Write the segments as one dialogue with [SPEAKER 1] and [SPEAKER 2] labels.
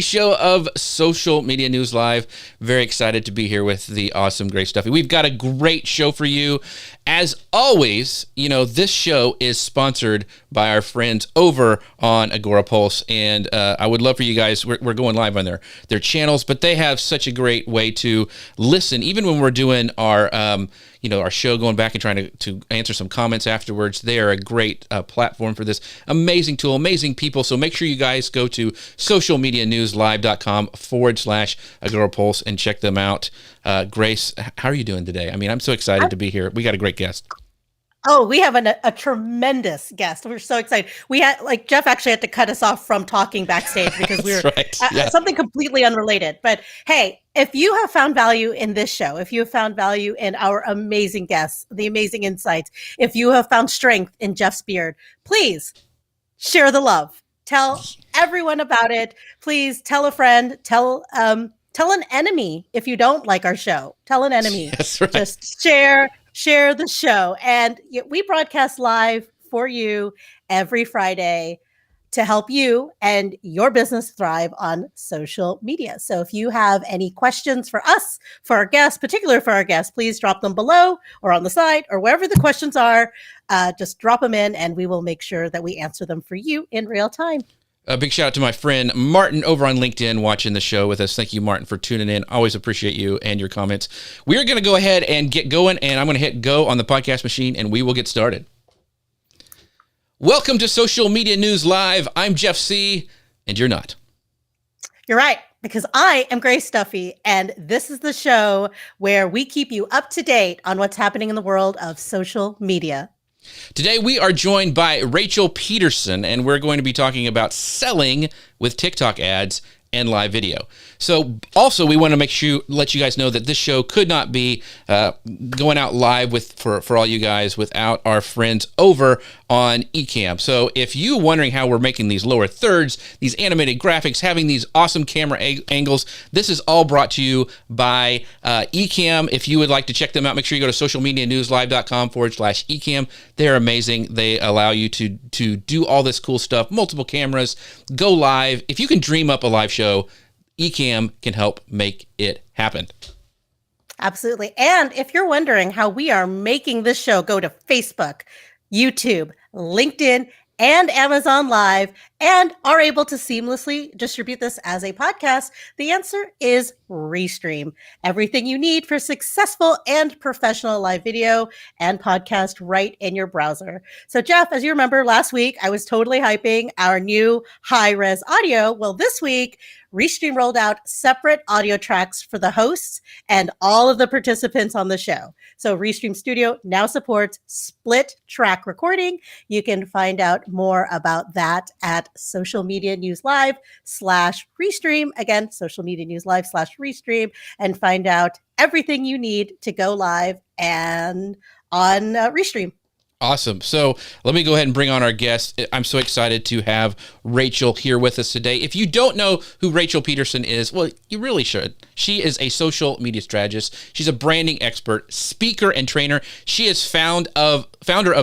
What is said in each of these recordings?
[SPEAKER 1] Show of Social Media News Live. Very excited to be here with the awesome Grace Duffy. We've got a great show for you. As always, this show is sponsored by our friends over on Agorapulse, and I would love for you guys, we're going live on their channels, but they have such a great way to listen, even when we're doing our our show, going back and trying to answer some comments afterwards. They are a great platform for this. Amazing tool, amazing people. So make sure you guys go to socialmedianewslive.com/Agorapulse and check them out. Grace, how are you doing today? I mean, I'm so excited to be here. We got a great guest.
[SPEAKER 2] Oh, we have a tremendous guest. We're so excited. We had Jeff actually had to cut us off from talking backstage because we were
[SPEAKER 1] right.
[SPEAKER 2] something completely unrelated. But hey, if you have found value in this show, if you have found value in our amazing guests, the amazing insights, if you have found strength in Jeff's beard, please share the love. Tell everyone about it. Please tell a friend. Tell an enemy if you don't like our show. Tell an enemy.
[SPEAKER 1] That's right.
[SPEAKER 2] Just share the show. And we broadcast live for you every Friday to help you and your business thrive on social media. So if you have any questions for us, for our guests, particularly for our guests, please drop them below or on the side or wherever the questions are. Just drop them in and we will make sure that we answer them for you in real time.
[SPEAKER 1] A big shout out to my friend Martin over on LinkedIn watching the show with us. Thank you, Martin, for tuning in. Always appreciate you and your comments. We're going to go ahead and get going, and I'm going to hit go on the podcast machine, and we will get started. Welcome to Social Media News Live. I'm Jeff C., and you're not.
[SPEAKER 2] You're right, because I am Grace Duffy, and this is the show where we keep you up to date on what's happening in the world of social media.
[SPEAKER 1] Today, we are joined by Rachel Peterson, and we're going to be talking about selling with TikTok ads and live video. So also, we want to let you guys know that this show could not be going out live for all you guys without our friends over on Ecamm. So if you're wondering how we're making these lower thirds, these animated graphics, having these awesome camera angles, this is all brought to you by Ecamm. If you would like to check them out, make sure you go to socialmedianewslive.com/Ecamm. They're amazing. They allow you to do all this cool stuff, multiple cameras, go live. If you can dream up a live show, Ecamm can help make it happen.
[SPEAKER 2] Absolutely. And if you're wondering how we are making this show go to Facebook, YouTube, LinkedIn, and Amazon Live, and are able to seamlessly distribute this as a podcast, the answer is Restream. Everything you need for successful and professional live video and podcast right in your browser. So Jeff, as you remember last week, I was totally hyping our new high-res audio. Well, this week, Restream rolled out separate audio tracks for the hosts and all of the participants on the show. So Restream Studio now supports split track recording. You can find out more about that at socialmedianewslive.com/Restream. Again, socialmedianewslive.com/Restream, and find out everything you need to go live and on Restream.
[SPEAKER 1] Awesome. So let me go ahead and bring on our guest. I'm so excited to have Rachel here with us today. If you don't know who Rachel Peterson is, well, you really should. She is a social media strategist. She's a branding expert, speaker, and trainer. She is founder of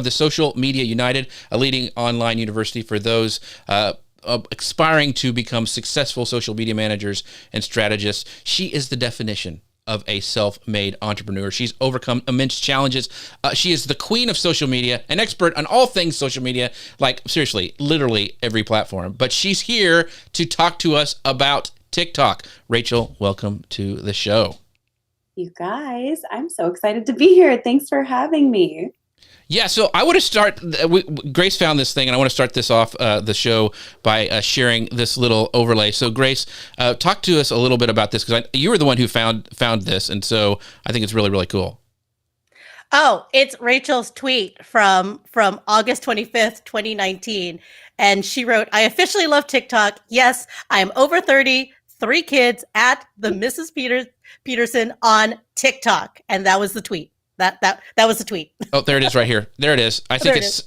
[SPEAKER 1] the Social Media United, a leading online university for those aspiring to become successful social media managers and strategists. She is the definition of a self-made entrepreneur. She's overcome immense challenges. She is the queen of social media, an expert on all things social media, like seriously, literally every platform. But she's here to talk to us about TikTok. Rachel, welcome to the show.
[SPEAKER 3] You guys, I'm so excited to be here. Thanks for having me.
[SPEAKER 1] Yeah, so I want to start, Grace found this thing, and I want to start this off the show by sharing this little overlay. So Grace, talk to us a little bit about this, because you were the one who found this, and so I think it's really, really cool.
[SPEAKER 2] Oh, it's Rachel's tweet from August 25th, 2019. And she wrote, "I officially love TikTok. Yes, I am over 30, 3 kids at the Mrs. Peterson on TikTok." And that was the tweet. That was the tweet.
[SPEAKER 1] Oh, there it is right here. There it is. I think it's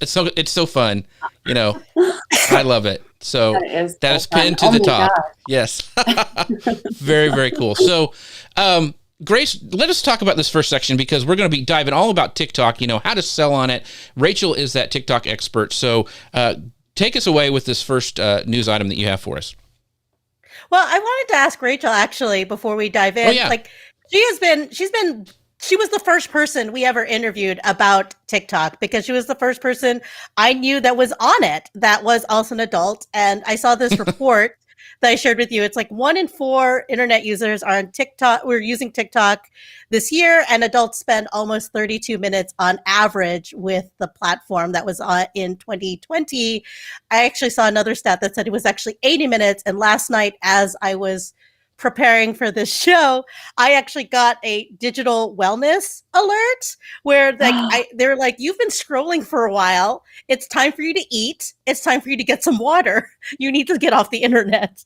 [SPEAKER 1] so fun. I love it. So that is pinned to the top. God. Yes. Very, very cool. So, Grace, let us talk about this first section, because we're going to be diving all about TikTok, how to sell on it. Rachel is that TikTok expert. So take us away with this first news item that you have for us.
[SPEAKER 2] Well, I wanted to ask Rachel actually before we dive in.
[SPEAKER 1] Oh, yeah.
[SPEAKER 2] Like she was the first person we ever interviewed about TikTok because she was the first person I knew that was on it that was also an adult. And I saw this report that I shared with you. It's like 1 in 4 internet users are on TikTok. We're using TikTok this year, and adults spend almost 32 minutes on average with the platform. That was in 2020. I actually saw another stat that said it was actually 80 minutes. And last night, as I was preparing for this show, I actually got a digital wellness alert where they're like, you've been scrolling for a while. It's time for you to eat. It's time for you to get some water. You need to get off the internet.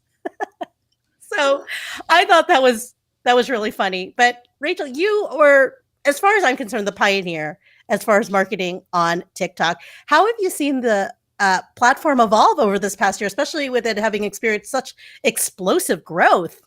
[SPEAKER 2] So I thought that was really funny. But Rachel, you were, as far as I'm concerned, the pioneer as far as marketing on TikTok. How have you seen the platform evolve over this past year, especially with it having experienced such explosive growth?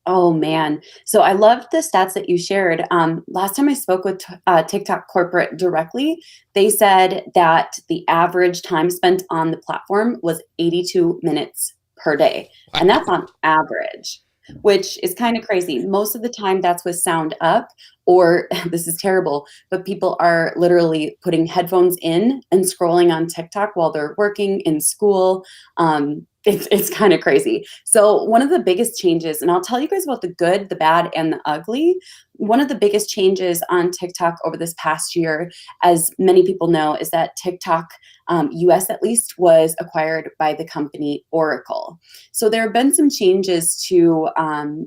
[SPEAKER 3] Oh man. So I loved the stats that you shared. Last time I spoke with TikTok corporate directly, they said that the average time spent on the platform was 82 minutes per day. And that's on average, which is kind of crazy. Most of the time that's with sound up, or this is terrible, but people are literally putting headphones in and scrolling on TikTok while they're working in school. It's kind of crazy. So one of the biggest changes, and I'll tell you guys about the good, the bad, and the ugly. One of the biggest changes on TikTok over this past year, as many people know, is that TikTok, US at least, was acquired by the company Oracle. So there have been some changes to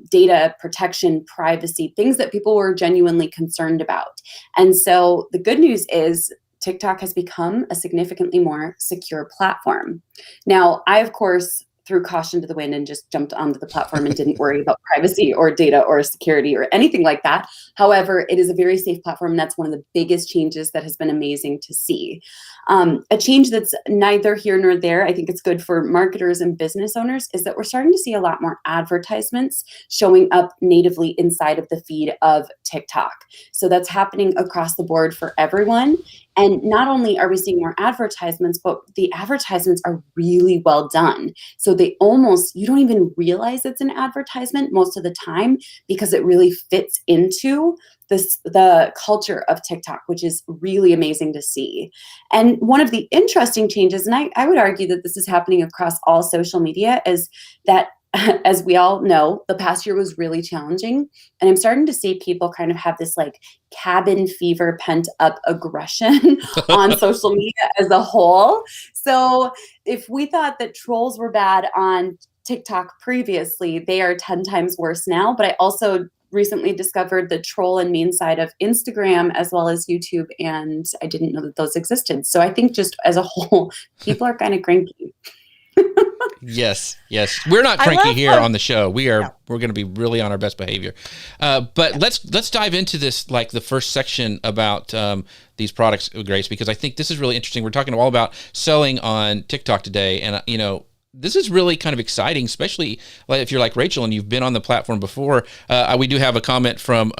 [SPEAKER 3] data protection, privacy, things that people were genuinely concerned about. And so the good news is TikTok has become a significantly more secure platform. Now, I, of course, threw caution to the wind and just jumped onto the platform and didn't worry about privacy or data or security or anything like that. However, it is a very safe platform. And that's one of the biggest changes that has been amazing to see. A change that's neither here nor there, I think it's good for marketers and business owners, is that we're starting to see a lot more advertisements showing up natively inside of the feed of TikTok. So that's happening across the board for everyone. And not only are we seeing more advertisements, but the advertisements are really well done. So you don't even realize it's an advertisement most of the time because it really fits into the culture of TikTok, which is really amazing to see. And one of the interesting changes, and I would argue that this is happening across all social media, is that as we all know, the past year was really challenging. And I'm starting to see people kind of have this like cabin fever, pent up aggression on social media as a whole. So if we thought that trolls were bad on TikTok previously, they are 10 times worse now. But I also recently discovered the troll and meme side of Instagram as well as YouTube, and I didn't know that those existed. So I think just as a whole, people are kind of cranky.
[SPEAKER 1] Yes. We're not cranky here on the show. We're going to be really on our best behavior. But let's dive into this, like the first section about these products, Grace, because I think this is really interesting. We're talking all about selling on TikTok today, and this is really kind of exciting, especially if you're like Rachel and you've been on the platform before. We do have a comment from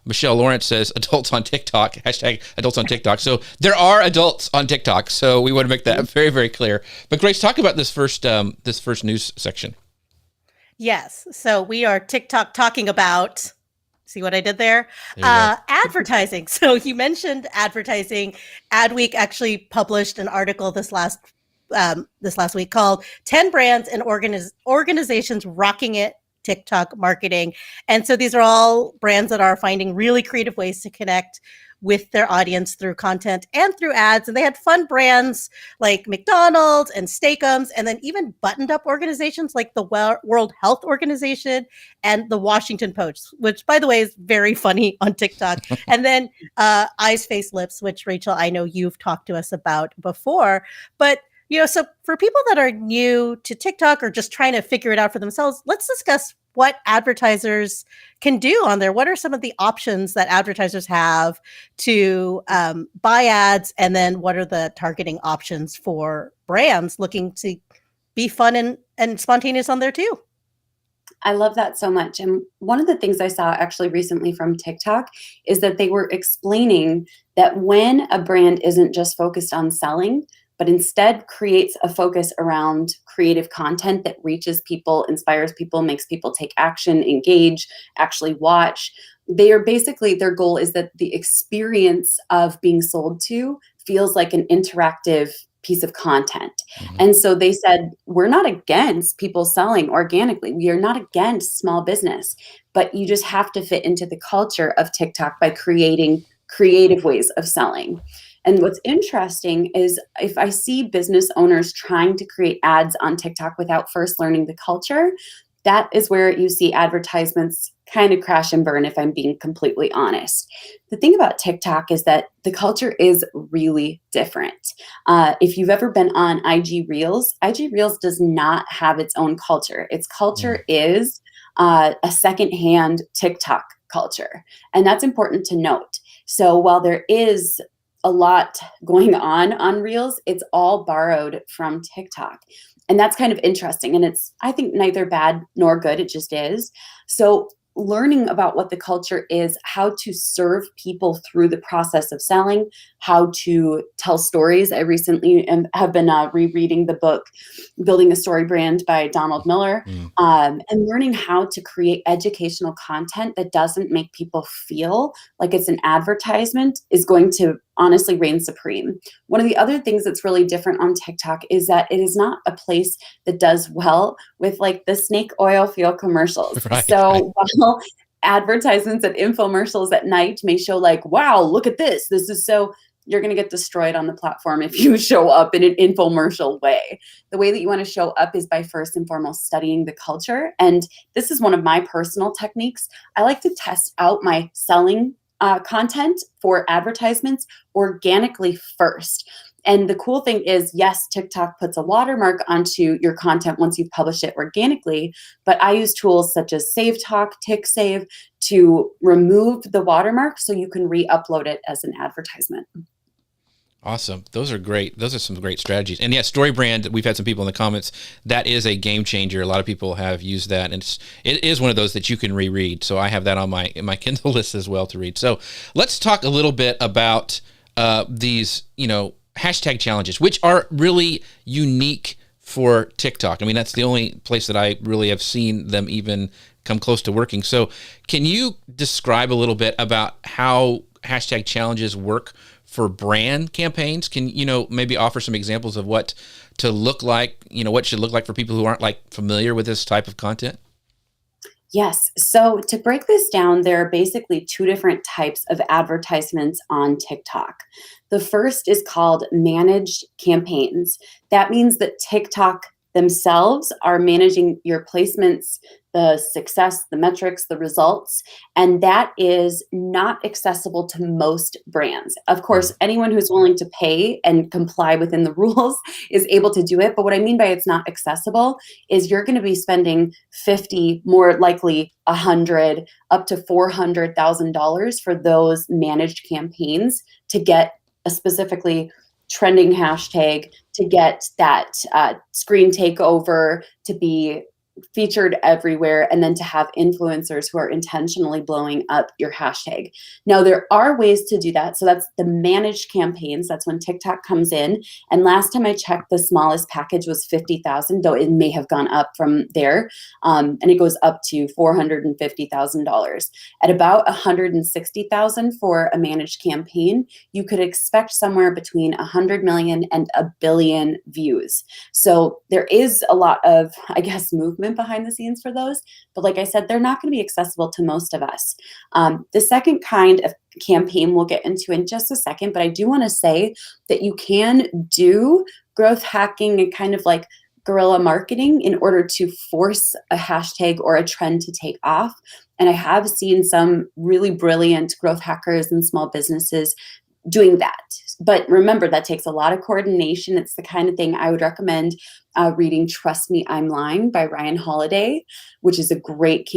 [SPEAKER 1] Michelle Lawrence, says adults on TikTok, hashtag adults on TikTok. So there are adults on TikTok. So we want to make that very, very clear. But Grace, talk about this first news section.
[SPEAKER 2] Yes. So we are TikTok talking about, see what I did there? Advertising. So you mentioned advertising. Adweek actually published an article this last week called 10 Brands and Organizations Rocking It TikTok Marketing. And so these are all brands that are finding really creative ways to connect with their audience through content and through ads. And they had fun brands like McDonald's and Steakums, and then even buttoned up organizations like the World Health Organization and the Washington Post, which, by the way, is very funny on TikTok. And then Eyes, Face, Lips, which, Rachel, I know you've talked to us about before. But so for people that are new to TikTok or just trying to figure it out for themselves, let's discuss what advertisers can do on there. What are some of the options that advertisers have to buy ads? And then what are the targeting options for brands looking to be fun and spontaneous on there too?
[SPEAKER 3] I love that so much. And one of the things I saw actually recently from TikTok is that they were explaining that when a brand isn't just focused on selling, but instead creates a focus around creative content that reaches people, inspires people, makes people take action, engage, actually watch. They are basically, their goal is that the experience of being sold to feels like an interactive piece of content. And so they said, we're not against people selling organically. We are not against small business, but you just have to fit into the culture of TikTok by creating creative ways of selling. And what's interesting is if I see business owners trying to create ads on TikTok without first learning the culture, that is where you see advertisements kind of crash and burn, if I'm being completely honest. The thing about TikTok is that the culture is really different. If you've ever been on IG Reels does not have its own culture. Its culture is a secondhand TikTok culture. And that's important to note. So while there is a lot going on Reels, it's all borrowed from TikTok. And that's kind of interesting. And it's, I think, neither bad nor good. It just is. So learning about what the culture is, how to serve people through the process of selling, how to tell stories. I recently have been rereading the book, Building a Story Brand by Donald Miller, and learning how to create educational content that doesn't make people feel like it's an advertisement is going to honestly reign supreme. One of the other things that's really different on TikTok is that it is not a place that does well with like the snake oil fuel commercials.
[SPEAKER 1] Right.
[SPEAKER 3] So while advertisements and infomercials at night may show like, wow, look at this. This is so, you're going to get destroyed on the platform if you show up in an infomercial way. The way that you want to show up is by first and foremost studying the culture. And this is one of my personal techniques. I like to test out my selling content for advertisements organically first. And the cool thing is, yes, TikTok puts a watermark onto your content once you've published it organically, but I use tools such as SaveTalk, TickSave to remove the watermark so you can re-upload it as an advertisement.
[SPEAKER 1] Awesome. Those are great. Those are some great strategies. And yeah, StoryBrand, we've had some people in the comments, that is a game changer. A lot of people have used that, and it is one of those that you can reread. So I have that on my Kindle list as well to read. So let's talk a little bit about these, hashtag challenges, which are really unique for TikTok. I mean, that's the only place that I really have seen them even come close to working. So can you describe a little bit about how hashtag challenges work for brand campaigns? Can maybe offer some examples of what to look like, what should look like for people who aren't like familiar with this type of content?
[SPEAKER 3] Yes. So to break this down, there are basically two different types of advertisements on TikTok. The first is called managed campaigns. That means that TikTok themselves are managing your placements, the success, the metrics, the results, and that is not accessible to most brands. Of course, anyone who's willing to pay and comply within the rules is able to do it, but what I mean by it's not accessible is you're going to be spending $50, more likely $100, up to $400,000 for those managed campaigns to get a specifically trending hashtag, to get that screen takeover, to be featured everywhere, and then to have influencers who are intentionally blowing up your hashtag. Now, there are ways to do that. So that's the managed campaigns. That's when TikTok comes in. And last time I checked, the smallest package was $50,000, though it may have gone up from there. And it goes up to $450,000. At about $160,000 for a managed campaign, you could expect somewhere between 100 million and a billion views. So there is a lot of, I guess, movement behind the scenes for those. But like I said, they're not going to be accessible to most of us. The second kind of campaign we'll get into in just a second, but I do want to say that you can do growth hacking and kind of like guerrilla marketing in order to force a hashtag or a trend to take off. And I have seen some really brilliant growth hackers and small businesses doing that. But remember, that takes a lot of coordination. It's the kind of thing I would recommend reading Trust Me, I'm Lying by Ryan Holiday, which is a great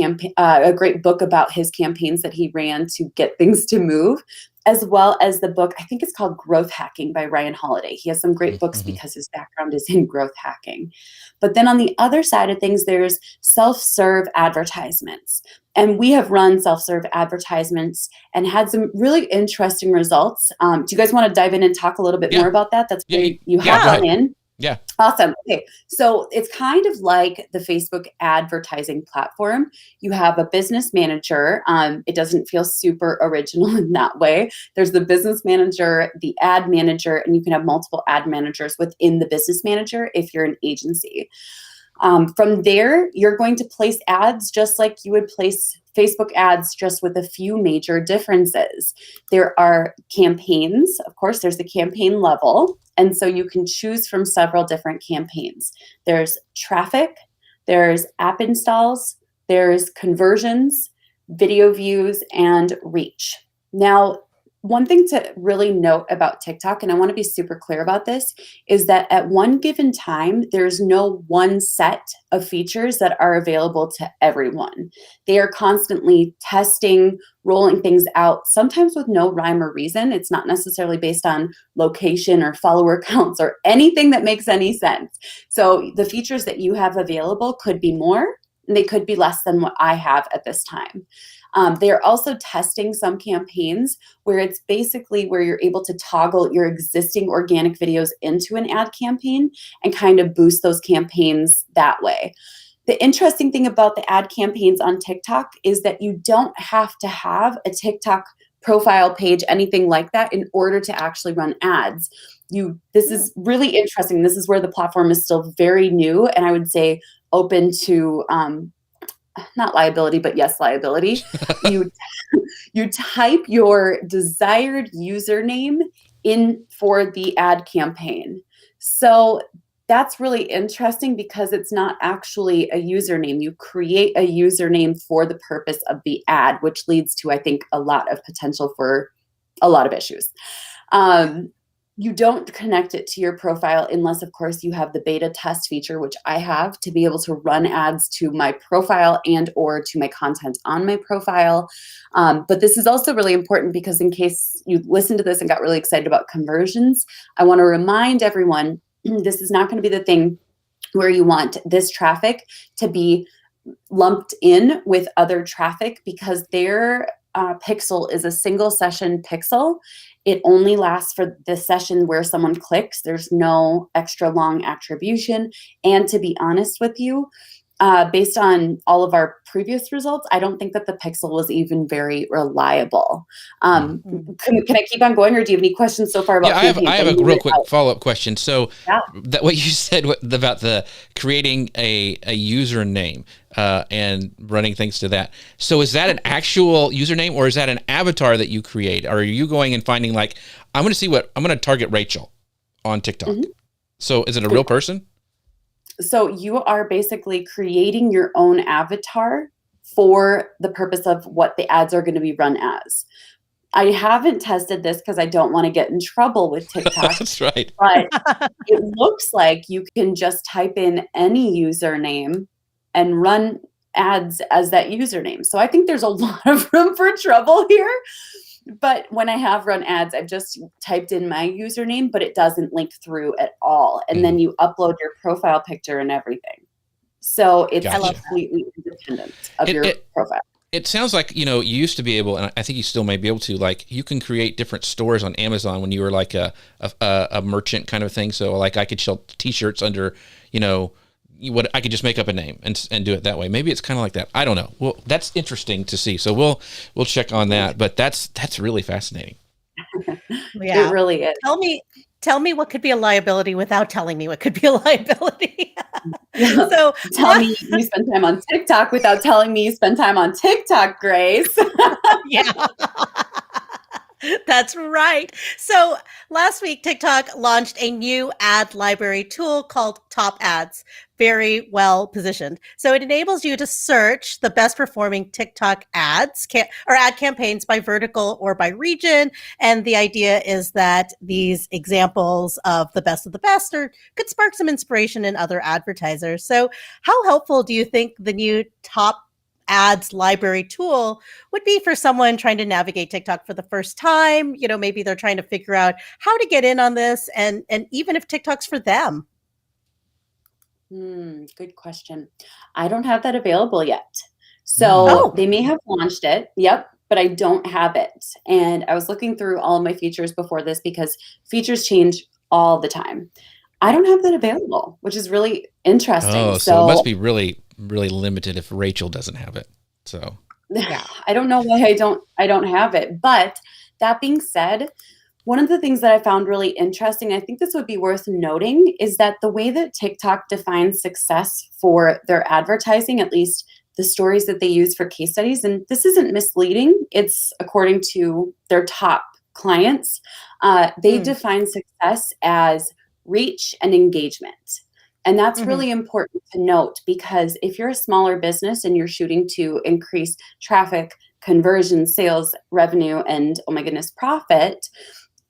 [SPEAKER 3] book about his campaigns that he ran to get things to move. as well as the book, I think it's called Growth Hacking by Ryan Holiday. He has some great books
[SPEAKER 1] Mm-hmm.
[SPEAKER 3] because his background is in growth hacking. But then on the other side of things, there's self-serve advertisements. And we have run self-serve advertisements and had some really interesting results. Do you guys want to dive in and talk a little bit more about that? That's where you have gone in.
[SPEAKER 1] Yeah.
[SPEAKER 3] Awesome. Okay. So it's kind of like the Facebook advertising platform. You have a business manager. It doesn't feel super original in that way. There's the business manager, the ad manager, and you can have multiple ad managers within the business manager if you're an agency. From there, you're going to place ads just like you would place Facebook ads, just with a few major differences. There are campaigns. Of course, there's the campaign level. And so you can choose from several different campaigns. There's traffic, there's app installs, there's conversions, video views, and reach. Now, one thing to really note about TikTok, and I want to be super clear about this, is that at one given time, there's no one set of features that are available to everyone. They are constantly testing, rolling things out, sometimes with no rhyme or reason. It's not necessarily based on location or follower counts or anything that makes any sense. So the features that you have available could be more, and they could be less than what I have at this time. They are also testing some campaigns where it's basically where you're able to toggle your existing organic videos into an ad campaign and kind of boost those campaigns that way. The interesting thing about the ad campaigns on TikTok is that you don't have to have a TikTok profile page, anything like that, in order to actually run ads. This is really interesting. This is where the platform is still very new, and I would say open to not liability, but yes, liability. You type your desired username in for the ad campaign. So that's really interesting because it's not actually a username. You create a username for the purpose of the ad, which leads to, I think, a lot of potential for a lot of issues. You don't connect it to your profile unless, of course, you have the beta test feature, which I have, to be able to run ads to my profile and or to my content on my profile. But this is also really important because in case you listened to this and got really excited about conversions, I want to remind everyone, this is not going to be the thing where you want this traffic to be lumped in with other traffic because their pixel is a single session pixel. It only lasts for the session where someone clicks. There's no extra long attribution. And to be honest with you, based on all of our previous results, I don't think that the pixel was even very reliable. Can I keep on going, or do you have any questions so far about?
[SPEAKER 1] Yeah, I have a real quick follow-up question. So that what you said about the creating a username and running things to that. So is that an actual username, or is that an avatar that you create? Or are you going and finding like, I'm going to target Rachel on TikTok. Mm-hmm. So is it a real person?
[SPEAKER 3] So you are basically creating your own avatar for the purpose of what the ads are going to be run as. I haven't tested this because I don't want to get in trouble with TikTok.
[SPEAKER 1] That's right.
[SPEAKER 3] But it looks like you can just type in any username and run ads as that username. So I think there's a lot of room for trouble here. But when I have run ads, I've just typed in my username, but it doesn't link through at all. And then you upload your profile picture and everything. So it's completely independent of your profile.
[SPEAKER 1] It sounds like, you used to be able, and I think you still may be able to, like, you can create different stores on Amazon when you were like a merchant kind of thing. So like I could sell t-shirts under, what I could just make up a name and do it that way. Maybe it's kind of like that. I don't know. Well, that's interesting to see. So we'll check on that. But that's really fascinating.
[SPEAKER 3] Yeah, it really is.
[SPEAKER 2] Tell me what could be a liability without telling me what could be a liability.
[SPEAKER 3] So tell me you spend time on TikTok without telling me you spend time on TikTok, Grace.
[SPEAKER 2] Yeah. That's right. So last week, TikTok launched a new ad library tool called Top Ads, very well positioned. So it enables you to search the best performing TikTok ads or ad campaigns by vertical or by region. And the idea is that these examples of the best could spark some inspiration in other advertisers. So how helpful do you think the new Top ads library tool would be for someone trying to navigate TikTok for the first time? Maybe they're trying to figure out how to get in on this, and even if TikTok's for them.
[SPEAKER 3] Good question. I don't have that available yet. So they may have launched it. Yep. But I don't have it. And I was looking through all of my features before this because features change all the time. I don't have that available, which is really interesting.
[SPEAKER 1] Oh, so it must be really, really limited if Rachel doesn't have it. So
[SPEAKER 2] Yeah.
[SPEAKER 3] I don't know why I don't have it. But that being said, one of the things that I found really interesting, I think this would be worth noting, is that the way that TikTok defines success for their advertising, at least the stories that they use for case studies, and this isn't misleading, it's according to their top clients, they define success as reach and engagement. And that's really important to note, because if you're a smaller business and you're shooting to increase traffic, conversion, sales, revenue, and oh my goodness, profit,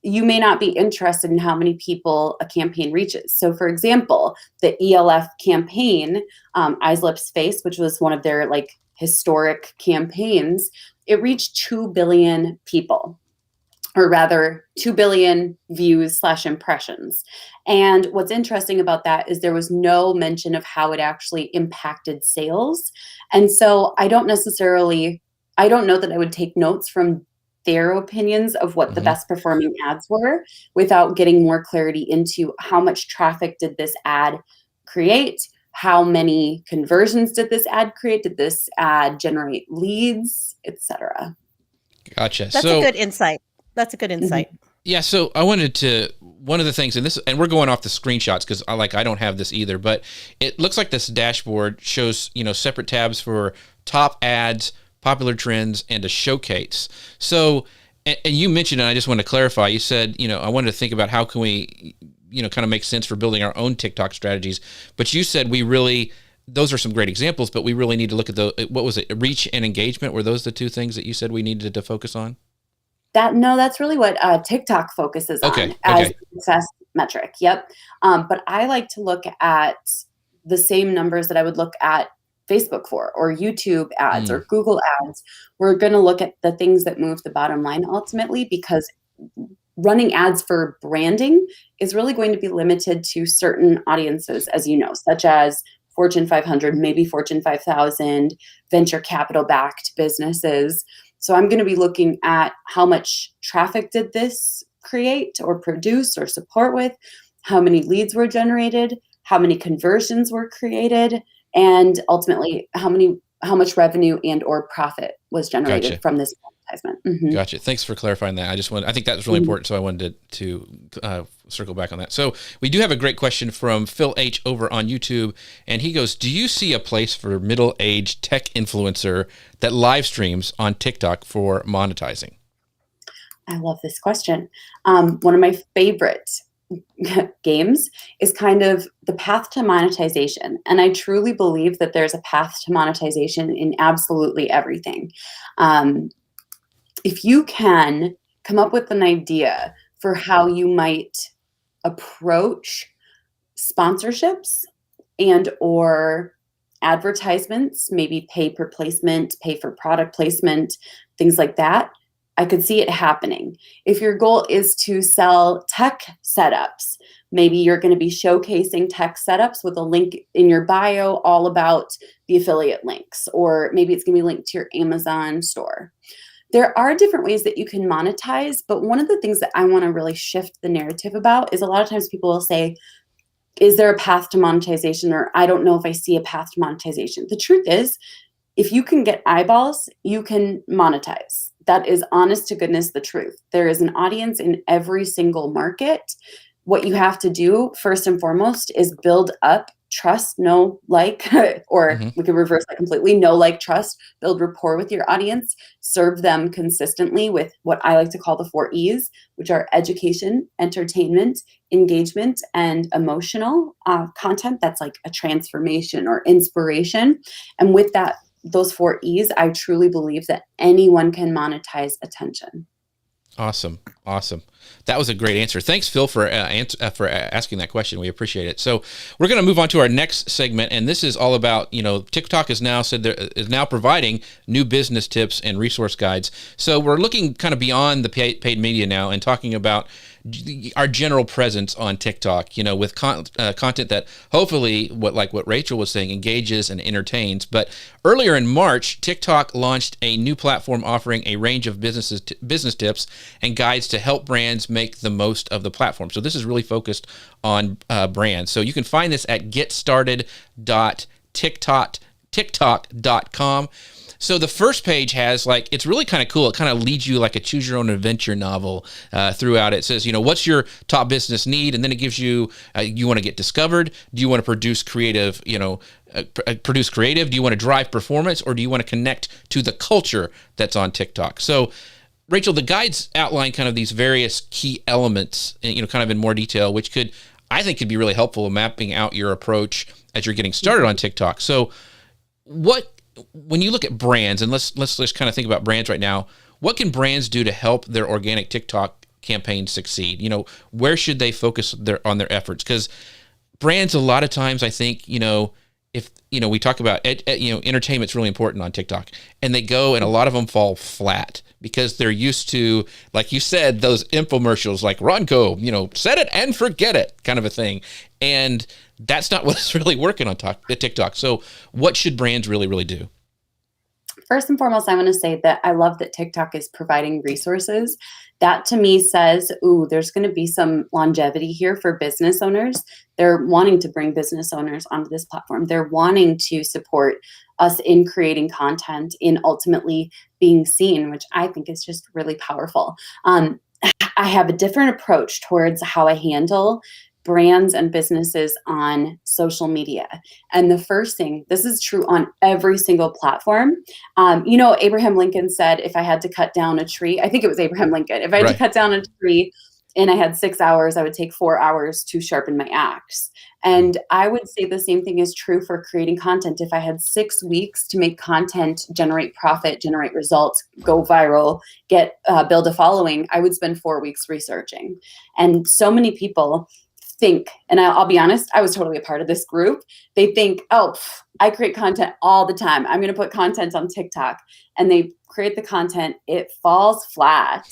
[SPEAKER 3] you may not be interested in how many people a campaign reaches. So for example, the ELF campaign, Eyes, Lips, Face, which was one of their like historic campaigns, it reached 2 billion people, or rather 2 billion views / impressions. And what's interesting about that is there was no mention of how it actually impacted sales. And so I don't know that I would take notes from their opinions of what the best performing ads were without getting more clarity into how much traffic did this ad create, how many conversions did this ad create, did this ad generate leads, etc.
[SPEAKER 1] Gotcha.
[SPEAKER 2] That's a good insight. That's a good insight.
[SPEAKER 1] Yeah, so I wanted to, one of the things, and we're going off the screenshots because I don't have this either, but it looks like this dashboard shows, separate tabs for top ads, popular trends, and a showcase. So, and you mentioned, and I just want to clarify, you said, I wanted to think about how can we, kind of make sense for building our own TikTok strategies. But you said those are some great examples, but we really need to look at what was it, reach and engagement? Were those the two things that you said we needed to focus on?
[SPEAKER 3] That's really what TikTok focuses on as a success metric. Yep. But I like to look at the same numbers that I would look at Facebook for, or YouTube ads, or Google ads. We're going to look at the things that move the bottom line ultimately, because running ads for branding is really going to be limited to certain audiences, as you know, such as Fortune 500, maybe Fortune 5000, venture capital backed businesses. So I'm going to be looking at how much traffic did this create or produce or support with, how many leads were generated, how many conversions were created, and ultimately how much revenue and or profit was generated from this advertisement.
[SPEAKER 1] Gotcha. Thanks for clarifying that. I think that was really important, so I wanted to circle back on that. So we do have a great question from Phil H over on YouTube, and he goes, do you see a place for middle-aged tech influencer that live streams on TikTok for monetizing?
[SPEAKER 3] I love this question. One of my favorite games is kind of the path to monetization. And I truly believe that there's a path to monetization in absolutely everything. If you can come up with an idea for how you might approach sponsorships and or advertisements, maybe pay per placement, pay for product placement, things like that, I could see it happening. If your goal is to sell tech setups, maybe you're going to be showcasing tech setups with a link in your bio all about the affiliate links, or maybe it's going to be linked to your Amazon store. There are different ways that you can monetize, but one of the things that I want to really shift the narrative about is a lot of times people will say, is there a path to monetization? Or I don't know if I see a path to monetization. The truth is, if you can get eyeballs, you can monetize. That is honest to goodness the truth. There is an audience in every single market. What you have to do first and foremost is build up trust, know, like, or we could reverse that completely, know, like, trust, build rapport with your audience, serve them consistently with what I like to call the 4 E's, which are education, entertainment, engagement, and emotional content that's like a transformation or inspiration. And with those 4 E's, I truly believe that anyone can monetize attention.
[SPEAKER 1] Awesome. Awesome. That was a great answer. Thanks, Phil, for asking that question. We appreciate it. So we're going to move on to our next segment, and this is all about, TikTok is now providing new business tips and resource guides. So we're looking kind of beyond the paid media now and talking about our general presence on TikTok, with content that hopefully, what Rachel was saying, engages and entertains. But earlier in March, TikTok launched a new platform offering a range of business tips and guides to help brands make the most of the platform. So this is really focused on brands. So you can find this at getstarted.tiktok.com. So the first page has it's really kind of cool. It kind of leads you like a choose your own adventure novel throughout. It says, what's your top business need? And then it gives you, you want to get discovered? Do you want to produce creative, Do you want to drive performance, or do you want to connect to the culture that's on TikTok? So Rachel, the guides outline kind of these various key elements, kind of in more detail, which I think could be really helpful in mapping out your approach as you're getting started on TikTok. So when you look at brands, and let's just kind of think about brands right now, what can brands do to help their organic TikTok campaign succeed? Where should they focus on their efforts? Because brands, a lot of times, I think, if we talk about entertainment's really important on TikTok, and they go and a lot of them fall flat because they're used to, like you said, those infomercials like Ronco, set it and forget it kind of a thing, and that's not what's really working on TikTok. So what should brands really do?
[SPEAKER 3] First and foremost, I want to say that I love that TikTok is providing resources. That to me says, there's going to be some longevity here for business owners. They're wanting to bring business owners onto this platform. They're wanting to support us in creating content, in ultimately being seen, which I think is just really powerful. I have a different approach towards how I handle brands and businesses on social media. And the first thing, this is true on every single platform. Abraham Lincoln said, if I had to cut down a tree, I think it was Abraham Lincoln, if I had to cut down a tree and I had 6 hours, I would take 4 hours to sharpen my axe. And I would say the same thing is true for creating content. If I had 6 weeks to make content, generate profit, generate results, go viral, build a following, I would spend 4 weeks researching. And so many people think, and I'll be honest, I was totally a part of this group. They think, I create content all the time. I'm going to put content on TikTok. And they create the content. It falls flat.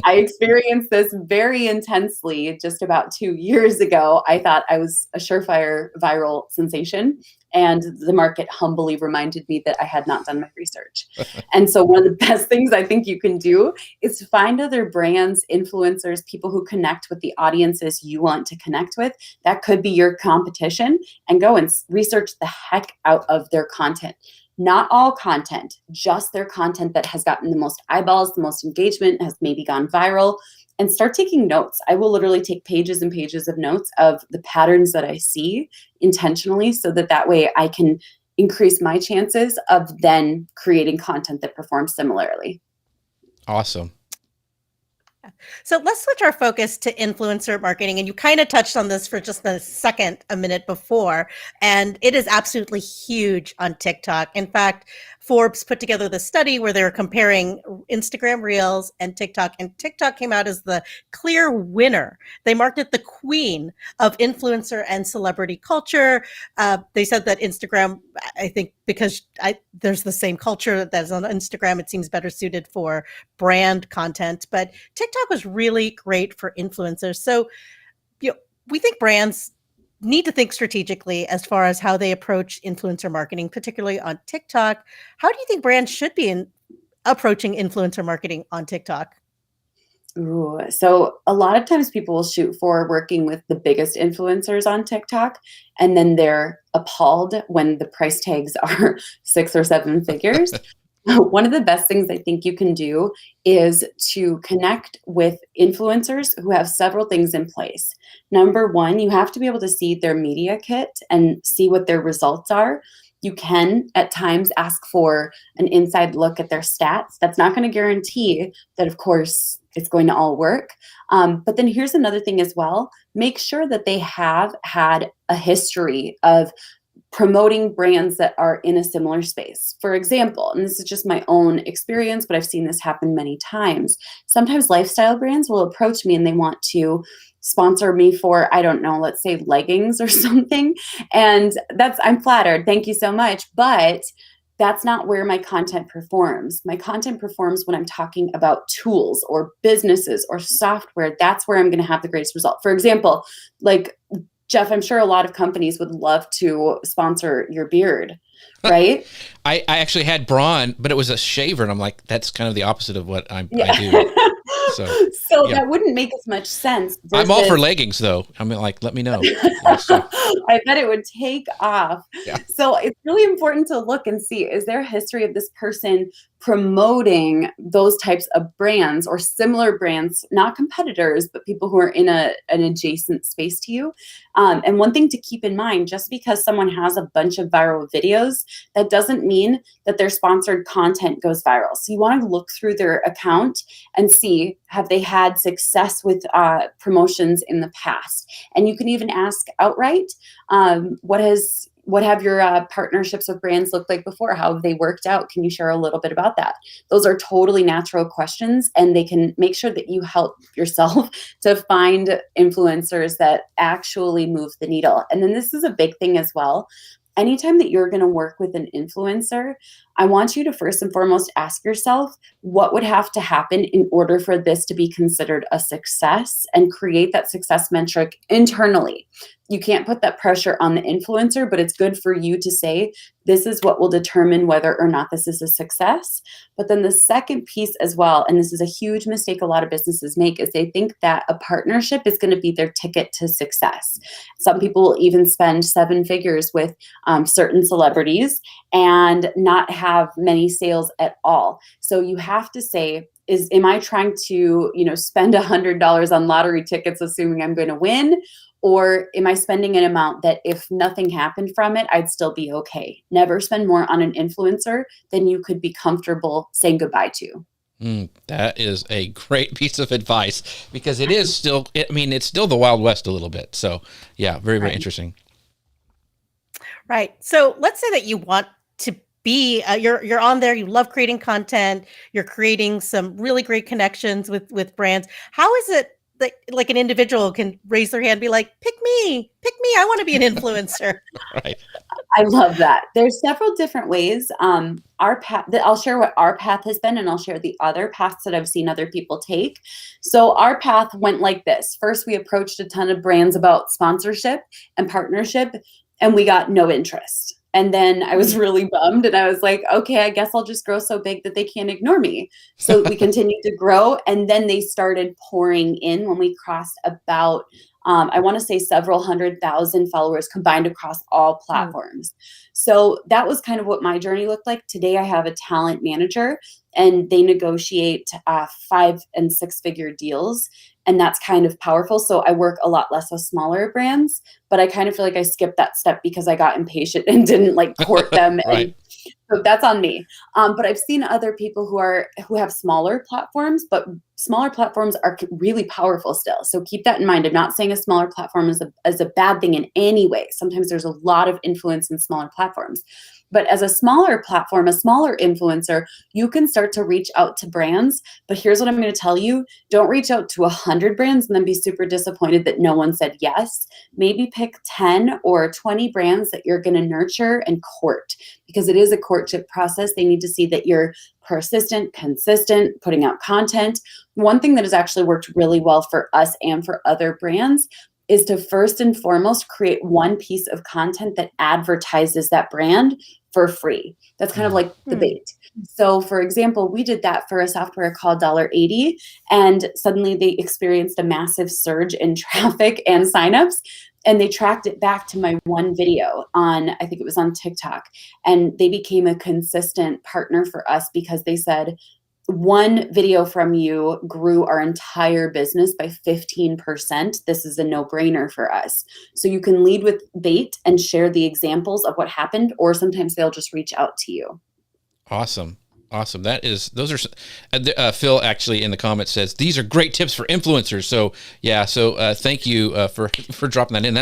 [SPEAKER 3] I experienced this very intensely just about 2 years ago. I thought I was a surefire viral sensation. And the market humbly reminded me that I had not done my research. And so one of the best things I think you can do is to find other brands, influencers, people who connect with the audiences you want to connect with. That could be your competition, and go and research the heck out of their content. Not all content, just their content that has gotten the most eyeballs, the most engagement, has maybe gone viral. And start taking notes. I will literally take pages and pages of notes of the patterns that I see intentionally, so that way I can increase my chances of then creating content that performs similarly.
[SPEAKER 1] Awesome.
[SPEAKER 2] So let's switch our focus to influencer marketing. And you kind of touched on this for just a minute before, and it is absolutely huge on TikTok. In fact, Forbes put together the study where they were comparing Instagram Reels and TikTok came out as the clear winner. They marked it the queen of influencer and celebrity culture. They said that Instagram, I think because there's the same culture that's on Instagram, it seems better suited for brand content, but TikTok was really great for influencers. So, we think brands need to think strategically as far as how they approach influencer marketing, particularly on TikTok. How do you think brands should be approaching influencer marketing on TikTok?
[SPEAKER 3] So a lot of times people will shoot for working with the biggest influencers on TikTok, and then they're appalled when the price tags are 6 or 7 figures. One of the best things I think you can do is to connect with influencers who have several things in place. Number one, you have to be able to see their media kit and see what their results are. You can at times ask for an inside look at their stats. That's not going to guarantee that, of course, it's going to all work. But then here's another thing as well. Make sure that they have had a history of promoting brands that are in a similar space. For example, and this is just my own experience, but I've seen this happen many times. Sometimes lifestyle brands will approach me and they want to sponsor me for, I don't know, let's say leggings or something. And I'm flattered. Thank you so much. But that's not where my content performs. My content performs when I'm talking about tools or businesses or software. That's where I'm going to have the greatest result. For example, like Jeff, I'm sure a lot of companies would love to sponsor your beard, right?
[SPEAKER 1] I actually had Braun, but it was a shaver, and I'm like, that's kind of the opposite of what I do.
[SPEAKER 3] So that wouldn't make as much sense.
[SPEAKER 1] I'm all for leggings, though. I mean, like, let me know.
[SPEAKER 3] I bet it would take off.
[SPEAKER 1] Yeah.
[SPEAKER 3] So it's really important to look and see, is there a history of this person promoting those types of brands or similar brands, not competitors, but people who are in an adjacent space to you? And one thing to keep in mind, just because someone has a bunch of viral videos, that doesn't mean that their sponsored content goes viral. So you want to look through their account and see, have they had success with promotions in the past? And you can even ask outright, what have your partnerships with brands looked like before? How have they worked out? Can you share a little bit about that? Those are totally natural questions, and they can make sure that you help yourself to find influencers that actually move the needle. And then this is a big thing as well. Anytime that you're going to work with an influencer, I want you to first and foremost ask yourself, what would have to happen in order for this to be considered a success, and create that success metric internally. You can't put that pressure on the influencer, but it's good for you to say, this is what will determine whether or not this is a success. But then the second piece as well, and this is a huge mistake a lot of businesses make, is they think that a partnership is going to be their ticket to success. Some people will even spend 7 figures with certain celebrities and not have many sales at all. So you have to say, am I trying to, spend $100 on lottery tickets assuming I'm going to win? Or am I spending an amount that if nothing happened from it, I'd still be okay? Never spend more on an influencer than you could be comfortable saying goodbye to.
[SPEAKER 1] That is a great piece of advice, because it is still, it's still the Wild West a little bit. So yeah, very, very interesting.
[SPEAKER 2] Right. So let's say that you want to be, you're on there, you love creating content, you're creating some really great connections with brands. How is it that like an individual can raise their hand and be like, pick me, I want to be an influencer?
[SPEAKER 1] Right.
[SPEAKER 3] I love that. There's several different ways. Our path, I'll share what our path has been, and I'll share the other paths that I've seen other people take. So our path went like this. First, we approached a ton of brands about sponsorship and partnership, and we got no interest. And then I was really bummed, and I was like, okay, I guess I'll just grow so big that they can't ignore me. So we continued to grow, and then they started pouring in when we crossed about, I want to say several 100,000 followers combined across all platforms. So that was kind of what my journey looked like. Today I have a talent manager, and they negotiate 5 and 6 figure deals. And that's kind of powerful. So I work a lot less with smaller brands, but I kind of feel like I skipped that step because I got impatient and didn't court them.
[SPEAKER 1] Right.
[SPEAKER 3] And so that's on me. But I've seen other people who have smaller platforms, but smaller platforms are really powerful still. So keep that in mind. I'm not saying a smaller platform is a bad thing in any way. Sometimes there's a lot of influence in smaller platforms. But as a smaller platform, a smaller influencer, you can start to reach out to brands. But here's what I'm going to tell you. Don't reach out to 100 brands and then be super disappointed that no one said yes. Maybe pick 10 or 20 brands that you're going to nurture and court, because it is a courtship process. They need to see that you're persistent, consistent, putting out content. One thing that has actually worked really well for us and for other brands is to first and foremost create one piece of content that advertises that brand for free. That's kind of like the bait. So for example, we did that for a software called $80, and suddenly they experienced a massive surge in traffic and signups. And they tracked it back to my one video on, I think it was on TikTok. And they became a consistent partner for us because they said, one video from you grew our entire business by 15%. This is a no-brainer for us. So you can lead with bait and share the examples of what happened, or sometimes they'll just reach out to you.
[SPEAKER 1] Awesome. Those are, Phil actually in the comments says, these are great tips for influencers. So yeah. So thank you for dropping that in.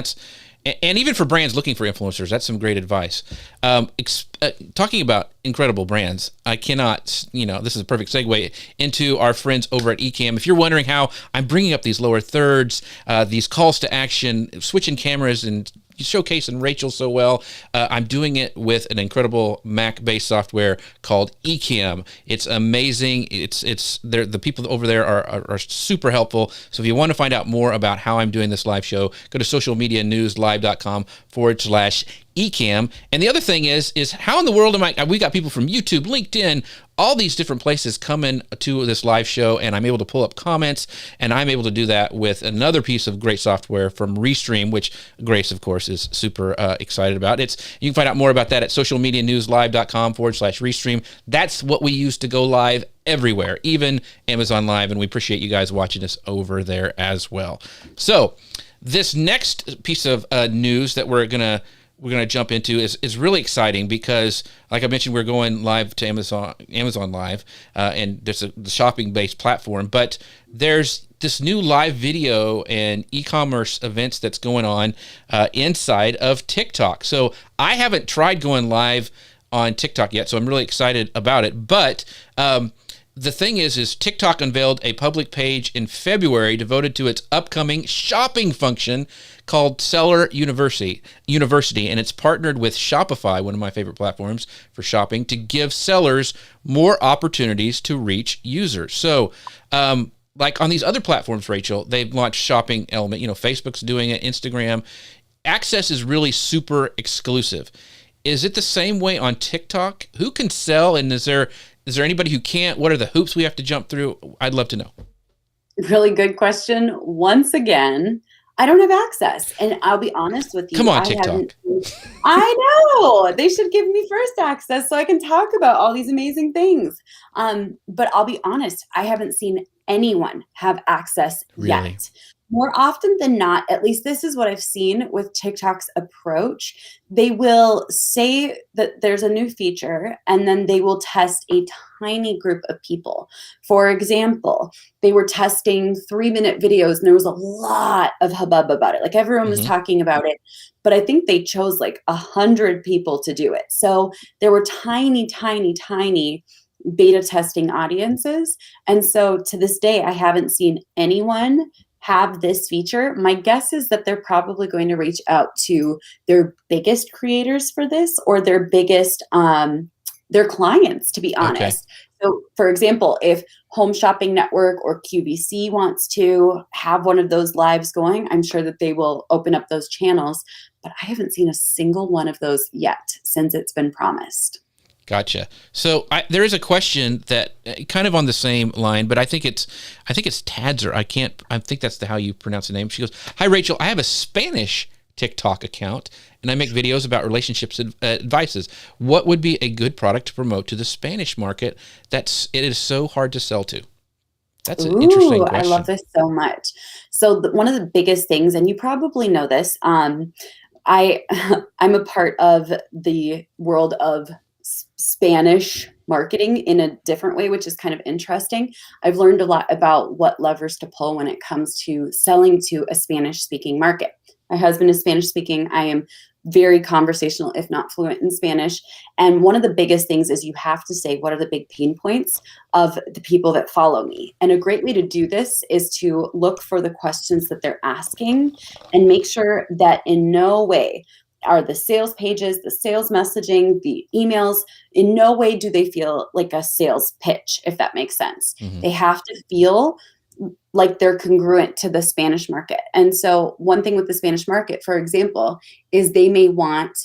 [SPEAKER 1] And even for brands looking for influencers, that's some great advice. Talking about incredible brands, I cannot, this is a perfect segue into our friends over at Ecamm. If you're wondering how I'm bringing up these lower thirds, these calls to action, switching cameras and showcasing Rachel so well, I'm doing it with an incredible Mac-based software called Ecamm. It's amazing. The people over there are super helpful. So if you want to find out more about how I'm doing this live show, go to socialmedianewslive.com/Ecamm. And the other thing is how in the world we got people from YouTube, LinkedIn, all these different places coming to this live show, and I'm able to pull up comments, and I'm able to do that with another piece of great software from Restream, which Grace, of course, is super excited about. You can find out more about that at socialmedianewslive.com/Restream. That's what we use to go live everywhere, even Amazon Live, and we appreciate you guys watching us over there as well. So this next piece of news that we're gonna jump into is really exciting because, like I mentioned, we're going live to Amazon Live, and there's the shopping-based platform. But there's this new live video and e-commerce events that's going on inside of TikTok. So I haven't tried going live on TikTok yet, so I'm really excited about it. But the thing is TikTok unveiled a public page in February devoted to its upcoming shopping function called Seller University, and it's partnered with Shopify, one of my favorite platforms for shopping, to give sellers more opportunities to reach users. So, like on these other platforms, Rachel, they've launched shopping element. Facebook's doing it, Instagram. Access is really super exclusive. Is it the same way on TikTok? Who can sell, and is there anybody who can't? What are the hoops we have to jump through? I'd love to know.
[SPEAKER 3] Really good question. Once again, I don't have access. And I'll be honest with you.
[SPEAKER 1] Come on, TikTok.
[SPEAKER 3] I know. They should give me first access so I can talk about all these amazing things. But I'll be honest, I haven't seen anyone have access yet. More often than not, at least this is what I've seen with TikTok's approach, they will say that there's a new feature and then they will test a tiny group of people. For example, they were testing 3-minute videos and there was a lot of hubbub about it. Like everyone was talking about it, but I think they chose like 100 people to do it. So there were tiny beta testing audiences. And so to this day, I haven't seen anyone have this feature. My guess is that they're probably going to reach out to their biggest creators for this, or their biggest, their clients, to be honest. Okay. So for example, if Home Shopping Network or QVC wants to have one of those lives going, I'm sure that they will open up those channels, but I haven't seen a single one of those yet since it's been promised.
[SPEAKER 1] Gotcha. So there is a question that kind of on the same line, but I think it's Tadzer. I think that's how you pronounce the name. She goes, "Hi, Rachel. I have a Spanish TikTok account and I make videos about relationships advices. What would be a good product to promote to the Spanish market it is so hard to sell to?" That's an interesting question.
[SPEAKER 3] I love this so much. So one of the biggest things, and you probably know this, I'm a part of the world of Spanish marketing in a different way, which is kind of interesting. I've learned a lot about what levers to pull when it comes to selling to a Spanish-speaking market. My husband is Spanish-speaking. I am very conversational, if not fluent in Spanish. And one of the biggest things is you have to say, what are the big pain points of the people that follow me? And a great way to do this is to look for the questions that they're asking and make sure that in no way are the sales pages, the sales messaging, the emails, in no way do they feel like a sales pitch, if that makes sense. They have to feel like they're congruent to the Spanish market. And so one thing with the Spanish market, for example, is they may want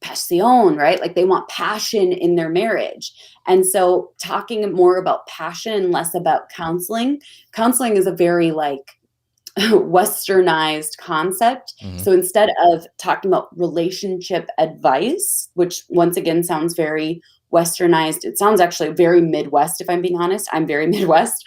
[SPEAKER 3] pasión, right? Like they want passion in their marriage. And so talking more about passion, less about counseling. Counseling is a very westernized concept. So instead of talking about relationship advice, which once again sounds very westernized, it sounds actually very Midwest, if I'm being honest. I'm very Midwest.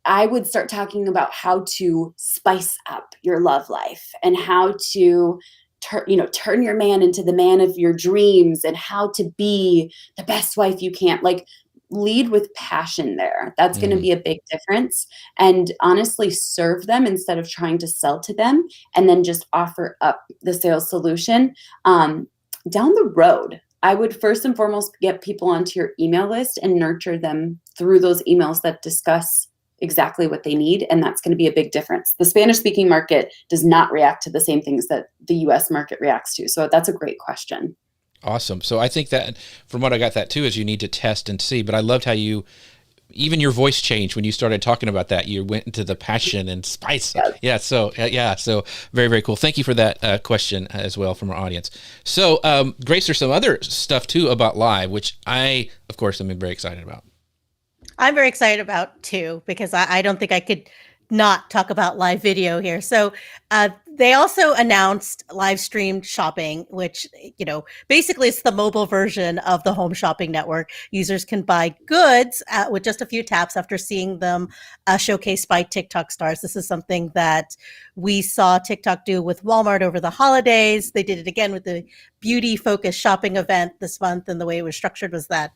[SPEAKER 3] I would start talking about how to spice up your love life and how to turn your man into the man of your dreams and how to be the best wife you can. Like lead with passion there. That's going to be a big difference. And honestly, serve them instead of trying to sell to them, and then just offer up the sales solution. Down the road, I would first and foremost get people onto your email list and nurture them through those emails that discuss exactly what they need. And that's going to be a big difference. The Spanish speaking market does not react to the same things that the US market reacts to. So that's a great question.
[SPEAKER 1] Awesome. So I think that from what I got that too is you need to test and see, but I loved how even your voice changed when you started talking about that. You went into the passion and spice. Yeah. So very, very cool. Thank you for that question as well from our audience. So Grace, there's some other stuff too about live, which I, of course, am very excited about.
[SPEAKER 2] I'm very excited about too, because I don't think I could not talk about live video here. So they also announced live streamed shopping, which, basically it's the mobile version of the home shopping network. Users can buy goods with just a few taps after seeing them showcased by TikTok stars. This is something that we saw TikTok do with Walmart over the holidays. They did it again with the beauty focused shopping event this month. And the way it was structured was that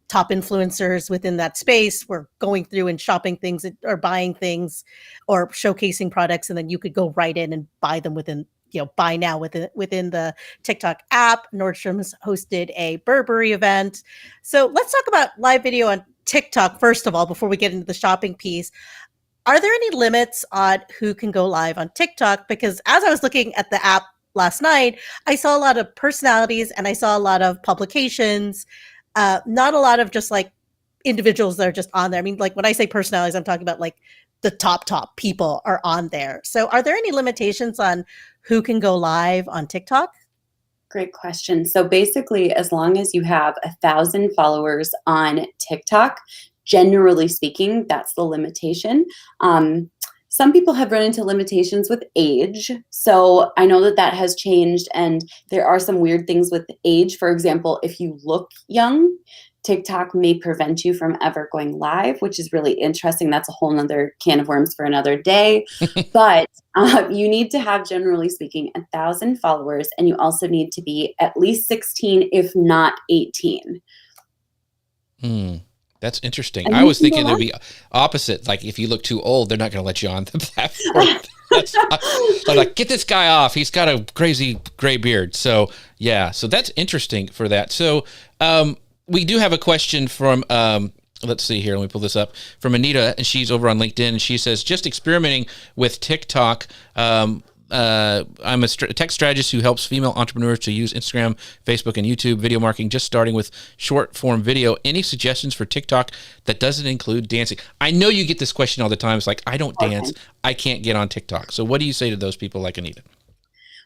[SPEAKER 2] top influencers within that space were going through and shopping things or buying things or showcasing products, and then you could go right in and buy them within buy now within the TikTok app. Nordstrom's hosted a Burberry event. So let's talk about live video on TikTok first of all before we get into the shopping piece. Are there any limits on who can go live on TikTok? Because as I was looking at the app last night, I saw a lot of personalities and I saw a lot of publications. Not a lot of just like individuals that are just on there. I mean, like when I say personalities, I'm talking about like the top people are on there. So are there any limitations on who can go live on TikTok?
[SPEAKER 3] Great question. So basically, as long as you have 1,000 followers on TikTok, generally speaking, that's the limitation. Some people have run into limitations with age. So I know that has changed, and there are some weird things with age. For example, if you look young, TikTok may prevent you from ever going live, which is really interesting. That's a whole nother can of worms for another day. But you need to have, generally speaking, 1,000 followers, and you also need to be at least 16, if not 18.
[SPEAKER 1] That's interesting. I was thinking there'd be opposite. Like if you look too old, they're not going to let you on the platform. I'm like, get this guy off. He's got a crazy gray beard. So yeah, so that's interesting for that. So we do have a question from, let's see here. Let me pull this up from Anita, and she's over on LinkedIn. And she says, just experimenting with TikTok. I'm a tech strategist who helps female entrepreneurs to use Instagram, Facebook, and YouTube video marketing, just starting with short form video. Any suggestions for TikTok that doesn't include dancing? I know you get this question all the time. It's like, I don't dance. I can't get on TikTok. So what do you say to those people like Anita?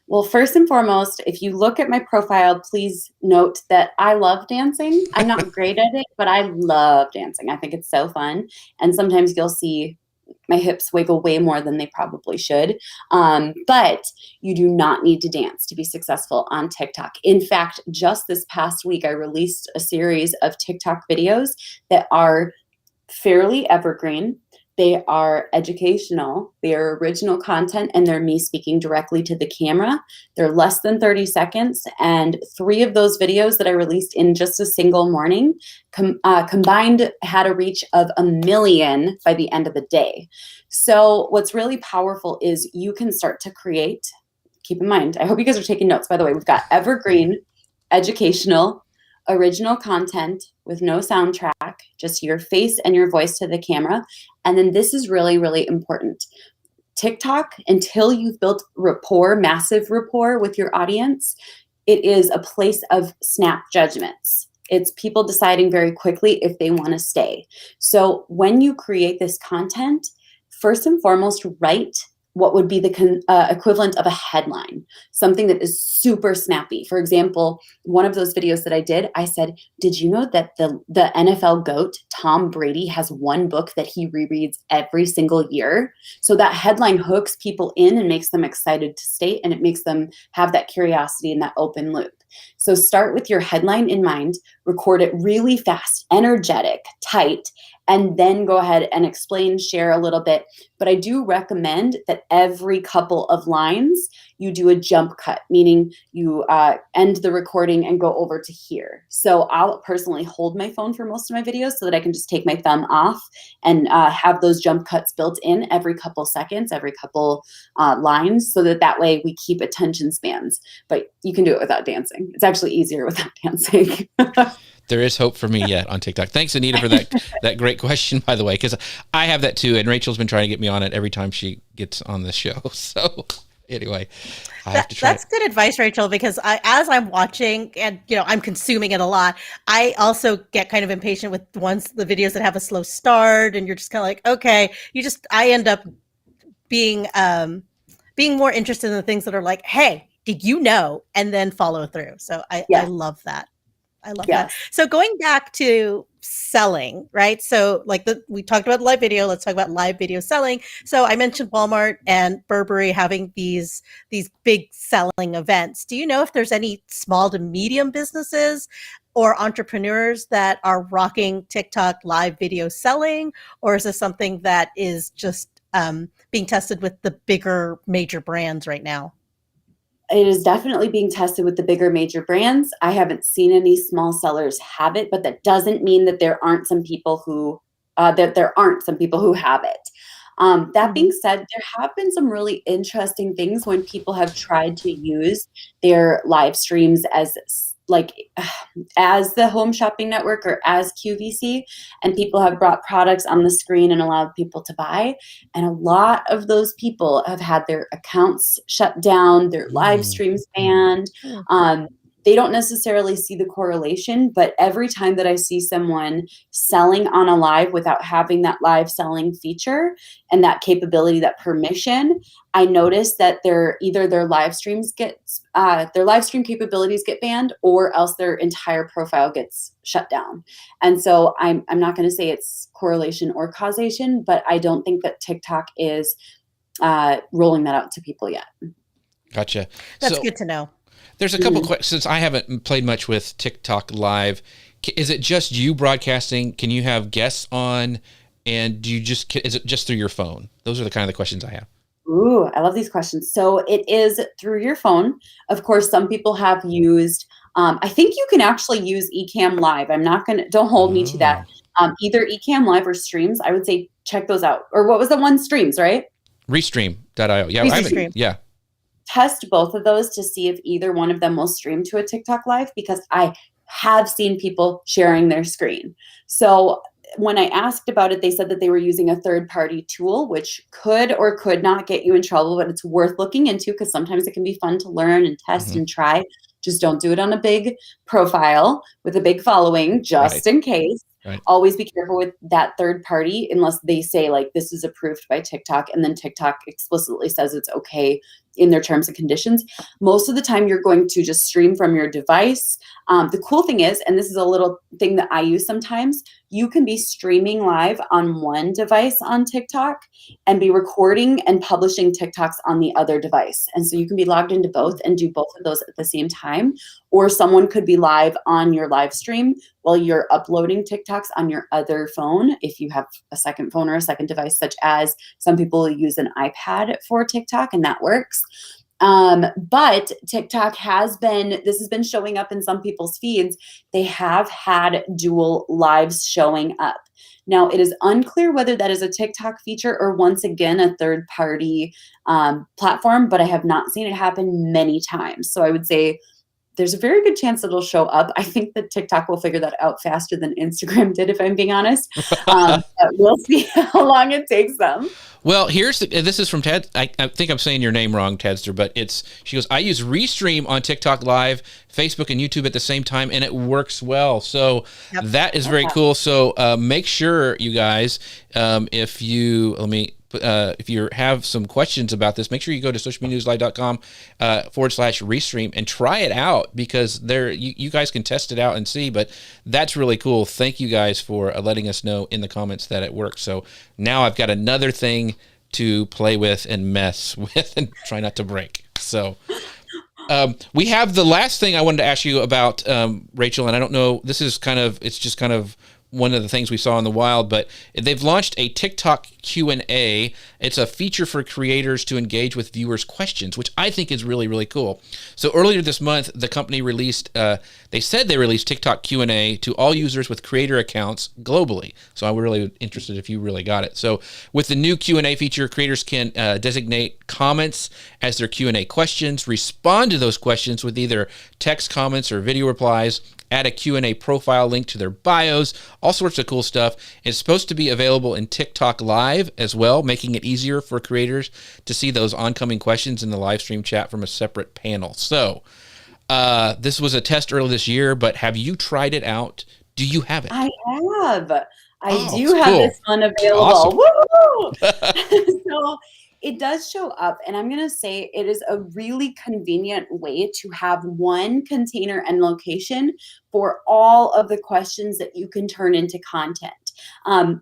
[SPEAKER 3] Well, first and foremost, if you look at my profile, please note that I love dancing. I'm not great at it, but I love dancing. I think it's so fun. And sometimes you'll see my hips wiggle way more than they probably should. But you do not need to dance to be successful on TikTok. In fact, just this past week, I released a series of TikTok videos that are fairly evergreen. They are educational, they are original content, and they're me speaking directly to the camera. They're less than 30 seconds, and 3 of those videos that I released in just a single morning combined had a reach of 1 million by the end of the day. So what's really powerful is you can start to create, keep in mind, I hope you guys are taking notes, by the way, we've got evergreen, educational, original content with no soundtrack, just your face and your voice to the camera. And then this is really, really important. TikTok, until you've built rapport, massive rapport with your audience, it is a place of snap judgments. It's people deciding very quickly if they want to stay. So when you create this content, first and foremost, write what would be the equivalent of a headline, something that is super snappy. For example, one of those videos that I did, I said, did you know that the NFL GOAT, Tom Brady, has one book that he rereads every single year? So that headline hooks people in and makes them excited to stay, and it makes them have that curiosity and that open loop. So start with your headline in mind, record it really fast, energetic, tight, and then go ahead and explain, share a little bit. But I do recommend that every couple of lines, you do a jump cut, meaning you end the recording and go over to here. So I'll personally hold my phone for most of my videos so that I can just take my thumb off and have those jump cuts built in every couple seconds, every couple lines, so that way we keep attention spans. But you can do it without dancing. It's actually easier without dancing.
[SPEAKER 1] There is hope for me yet on TikTok. Thanks, Anita, for that great question, by the way, because I have that too, and Rachel's been trying to get me on it every time she gets on the show. So anyway, I have to try.
[SPEAKER 2] That's good advice, Rachel, because as I'm watching and I'm consuming it a lot, I also get kind of impatient with the videos that have a slow start, and you're just kind of like, okay, I end up being more interested in the things that are like, hey, did you know? And then follow through. So I love that. I love that. So going back to selling, right? So we talked about live video. Let's talk about live video selling. So I mentioned Walmart and Burberry having these big selling events. Do you know if there's any small to medium businesses or entrepreneurs that are rocking TikTok live video selling? Or is this something that is just being tested with the bigger major brands right now?
[SPEAKER 3] It is definitely being tested with the bigger major brands. I haven't seen any small sellers have it, but that doesn't mean that there aren't some people who have it. That being said, there have been some really interesting things when people have tried to use their live streams as the Home Shopping Network or as QVC, and people have brought products on the screen and allowed people to buy. And a lot of those people have had their accounts shut down, their live streams banned. They don't necessarily see the correlation, but every time that I see someone selling on a live without having that live selling feature and that capability, that permission, I notice that either their live stream capabilities get banned, or else their entire profile gets shut down. And so I'm not going to say it's correlation or causation, but I don't think that TikTok is rolling that out to people yet.
[SPEAKER 1] Gotcha.
[SPEAKER 2] That's good to know.
[SPEAKER 1] There's a couple questions. Since I haven't played much with TikTok Live, is it just you broadcasting? Can you have guests on? And is it just through your phone? Those are the kind of the questions I have.
[SPEAKER 3] Ooh, I love these questions. So it is through your phone. Of course, some people have used, I think you can actually use Ecamm Live. Don't hold me to that. Either Ecamm Live or Streams. I would say check those out. Or what was the one? Streams, right?
[SPEAKER 1] Restream.io. Yeah.
[SPEAKER 2] Restream.
[SPEAKER 1] Yeah.
[SPEAKER 3] Test both of those to see if either one of them will stream to a TikTok Live, because I have seen people sharing their screen. So when I asked about it, they said that they were using a third-party tool, which could or could not get you in trouble, but it's worth looking into because sometimes it can be fun to learn and test and try. Just don't do it on a big profile with a big following, just in case. Right. Always be careful with that third party unless they say this is approved by TikTok, and then TikTok explicitly says it's okay in their terms and conditions. Most of the time you're going to just stream from your device. The cool thing is, and this is a little thing that I use sometimes, you can be streaming live on one device on TikTok and be recording and publishing TikToks on the other device. And so you can be logged into both and do both of those at the same time. Or someone could be live on your live stream while you're uploading TikToks on your other phone, if you have a second phone or a second device, such as some people use an iPad for TikTok, and that works. But TikTok has been showing up in some people's feeds. They have had dual lives showing up. Now, it is unclear whether that is a TikTok feature or, once again, a third-party platform, but I have not seen it happen many times. So I would say there's a very good chance it'll show up. I think that TikTok will figure that out faster than Instagram did, if I'm being honest. We'll see how long it takes them.
[SPEAKER 1] Well, this is from Ted. I think I'm saying your name wrong, Tedster, but she goes, I use Restream on TikTok Live, Facebook, and YouTube at the same time, and it works well. So that is very cool. So make sure, you guys, if you have some questions about this, make sure you go to socialmedianewslive.com/Restream and try it out, because you guys can test it out and see, but that's really cool. Thank you guys for letting us know in the comments that it works. So now I've got another thing to play with and mess with and try not to break. So we have the last thing I wanted to ask you about, Rachel, and I don't know, it's just kind of one of the things we saw in the wild, but they've launched a TikTok Q&A. It's a feature for creators to engage with viewers' questions, which I think is really, really cool. So earlier this month, the company released, they said they released TikTok Q&A to all users with creator accounts globally. So I'm really interested if you really got it. So with the new Q&A feature, creators can designate comments as their Q&A questions, respond to those questions with either text comments or video replies, add a Q&A profile link to their bios, all sorts of cool stuff. It's supposed to be available in TikTok Live as well, making it easier for creators to see those oncoming questions in the live stream chat from a separate panel. So this was a test earlier this year, but have you tried it out? Do you have it?
[SPEAKER 3] I have. I do
[SPEAKER 1] it's
[SPEAKER 3] have
[SPEAKER 1] cool.
[SPEAKER 3] this one available.
[SPEAKER 1] Awesome.
[SPEAKER 3] Woo! So it does show up, and I'm going to say it is a really convenient way to have one container and location for all of the questions that you can turn into content.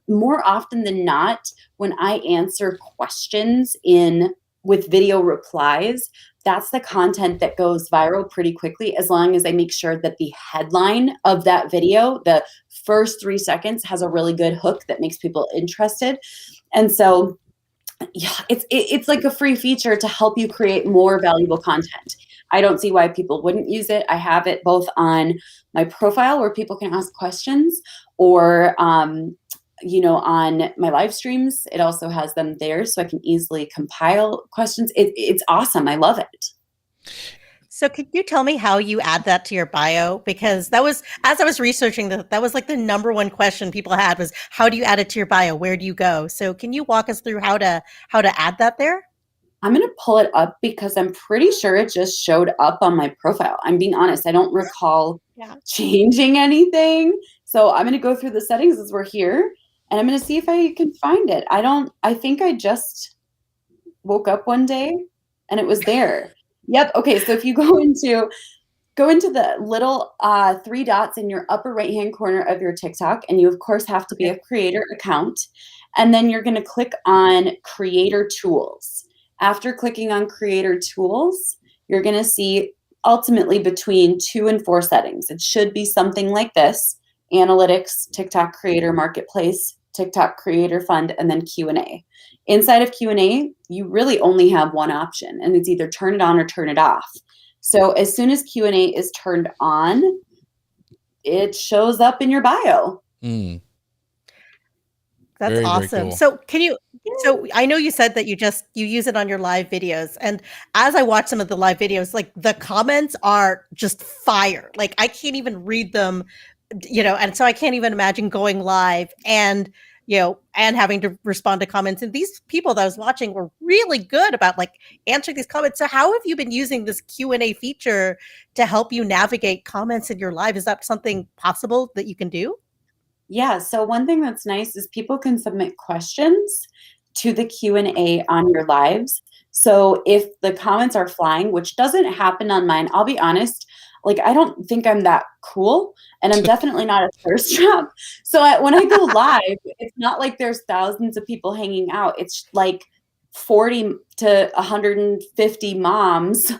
[SPEAKER 3] More often than not, when I answer questions with video replies, that's the content that goes viral pretty quickly, as long as I make sure that the headline of that video, the first 3 seconds, has a really good hook that makes people interested. And so yeah, it's like a free feature to help you create more valuable content. I don't see why people wouldn't use it. I have it both on my profile where people can ask questions, or on my live streams. It also has them there, so I can easily compile questions. It's awesome. I love it.
[SPEAKER 2] So could you tell me how you add that to your bio? Because that was, as I was researching, that was like the number one question people had was, how do you add it to your bio? Where do you go? So can you walk us through how to add that there?
[SPEAKER 3] I'm going to pull it up because I'm pretty sure it just showed up on my profile. I'm being honest. I don't recall changing anything. So I'm going to go through the settings as we're here, and I'm going to see if I can find it. I think I just woke up one day and it was there. Yep. Okay. So if you go into the little 3 dots in your upper right-hand corner of your TikTok, and you of course have to be a creator account, and then you're going to click on Creator Tools. After clicking on Creator Tools, you're going to see ultimately between 2 and 4 settings. It should be something like this: Analytics, TikTok Creator Marketplace, TikTok Creator Fund, and then Q&A. Inside of Q&A, you really only have one option, and it's either turn it on or turn it off. So as soon as Q&A is turned on, it shows up in your bio.
[SPEAKER 2] That's
[SPEAKER 1] very,
[SPEAKER 2] awesome.
[SPEAKER 1] very cool.
[SPEAKER 2] So I know you said that you use it on your live videos. And as I watch some of the live videos, like the comments are just fire. Like I can't even read them, and so I can't even imagine going live and having to respond to comments. And these people that I was watching were really good about like answering these comments. So how have you been using this Q&A feature to help you navigate comments in your live? Is that something possible that you can do?
[SPEAKER 3] Yeah. So one thing that's nice is people can submit questions to the Q&A on your lives. So if the comments are flying, which doesn't happen on mine, I'll be honest, like I don't think I'm that cool, and I'm definitely not a thirst trap. So when I go live, it's not like there's thousands of people hanging out. It's like 40 to 150 moms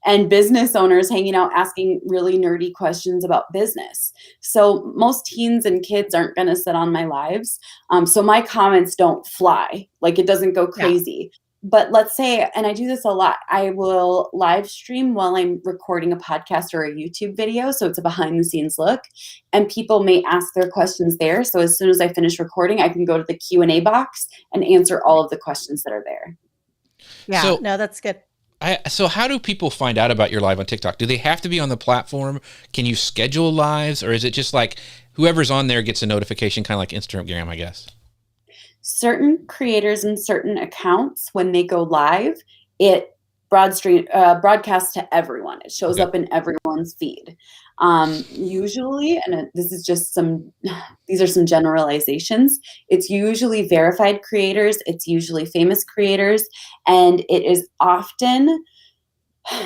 [SPEAKER 3] and business owners hanging out asking really nerdy questions about business. So most teens and kids aren't going to sit on my lives. So my comments don't fly. Like it doesn't go crazy. Yeah. But let's say, and I do this a lot, I will live stream while I'm recording a podcast or a YouTube video. So it's a behind the scenes look, and people may ask their questions there. So as soon as I finish recording, I can go to the Q&A box and answer all of the questions that are there.
[SPEAKER 2] Yeah, so, no, that's good.
[SPEAKER 1] So how do people find out about your live on TikTok? Do they have to be on the platform? Can you schedule lives, or is it just like whoever's on there gets a notification, kind of like Instagram, I guess?
[SPEAKER 3] Certain creators and certain accounts, when they go live, it broadcasts to everyone. It shows up in everyone's feed. Usually, and these are some generalizations, it's usually verified creators, it's usually famous creators, and it is often,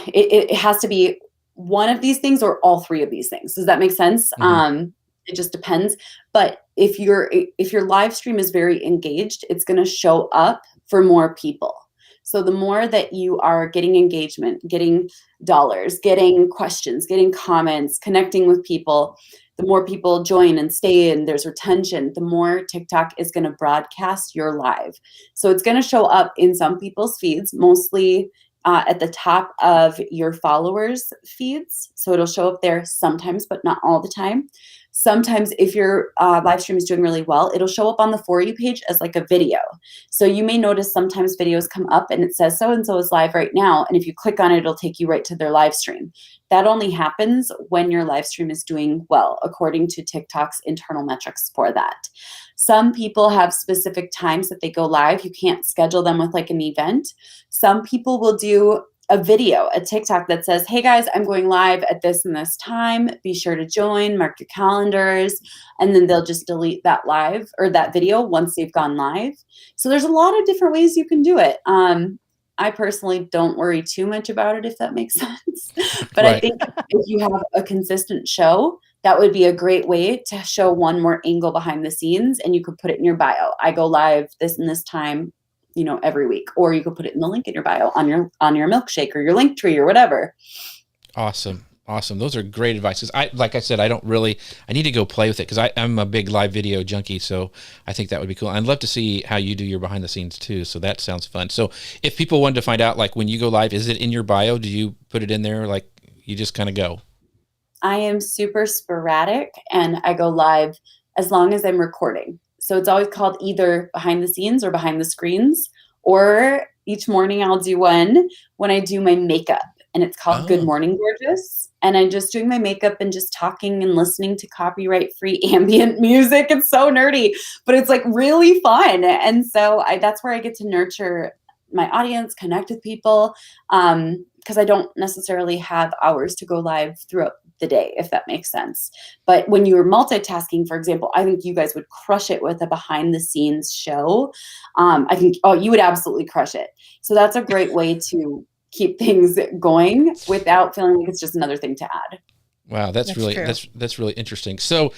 [SPEAKER 3] it has to be one of these things or all 3 of these things. Does that make sense? Mm-hmm. It just depends. But if your live stream is very engaged, it's going to show up for more people. So the more that you are getting engagement, getting dollars, getting questions, getting comments, connecting with people, the more people join and stay and there's retention, the more TikTok is going to broadcast your live. So it's going to show up in some people's feeds, mostly at the top of your followers' feeds. So it'll show up there sometimes, but not all the time. Sometimes if your live stream is doing really well, it'll show up on the For You page as like a video. So you may notice sometimes videos come up and it says so-and-so is live right now. And if you click on it, it'll take you right to their live stream. That only happens when your live stream is doing well, according to TikTok's internal metrics for that. Some people have specific times that they go live. You can't schedule them with like an event. Some people will do a video, a TikTok that says, hey guys, I'm going live at this and this time. Be sure to join, mark your calendars. And then they'll just delete that live or that video once they've gone live. So there's a lot of different ways you can do it. I personally don't worry too much about it, if that makes sense. But right. I think if you have a consistent show, that would be a great way to show one more angle behind the scenes. And you could put it in your bio. I go live this and this time, every week. Or you could put it in the link in your bio on your milkshake or your link tree or whatever.
[SPEAKER 1] Awesome. Those are great advice. 'Cause like I said, I need to go play with it because I'm a big live video junkie. So I think that would be cool. I'd love to see how you do your behind the scenes too. So that sounds fun. So if people wanted to find out, like when you go live, is it in your bio? Do you put it in there? Like you just kind of go?
[SPEAKER 3] I am super sporadic and I go live as long as I'm recording. So it's always called either behind the scenes or behind the screens, or each morning I'll do one when I do my makeup. And it's called Good Morning Gorgeous. And I'm just doing my makeup and just talking and listening to copyright-free ambient music. It's so nerdy, but it's like really fun. And so that's where I get to nurture my audience, connect with people, because I don't necessarily have hours to go live throughout the day, if that makes sense. But when you're multitasking, for example, I think you guys would crush it with a behind the scenes show. I think, you would absolutely crush it. So that's a great way to keep things going without feeling like it's just another thing to add.
[SPEAKER 1] Wow, that's really interesting. So,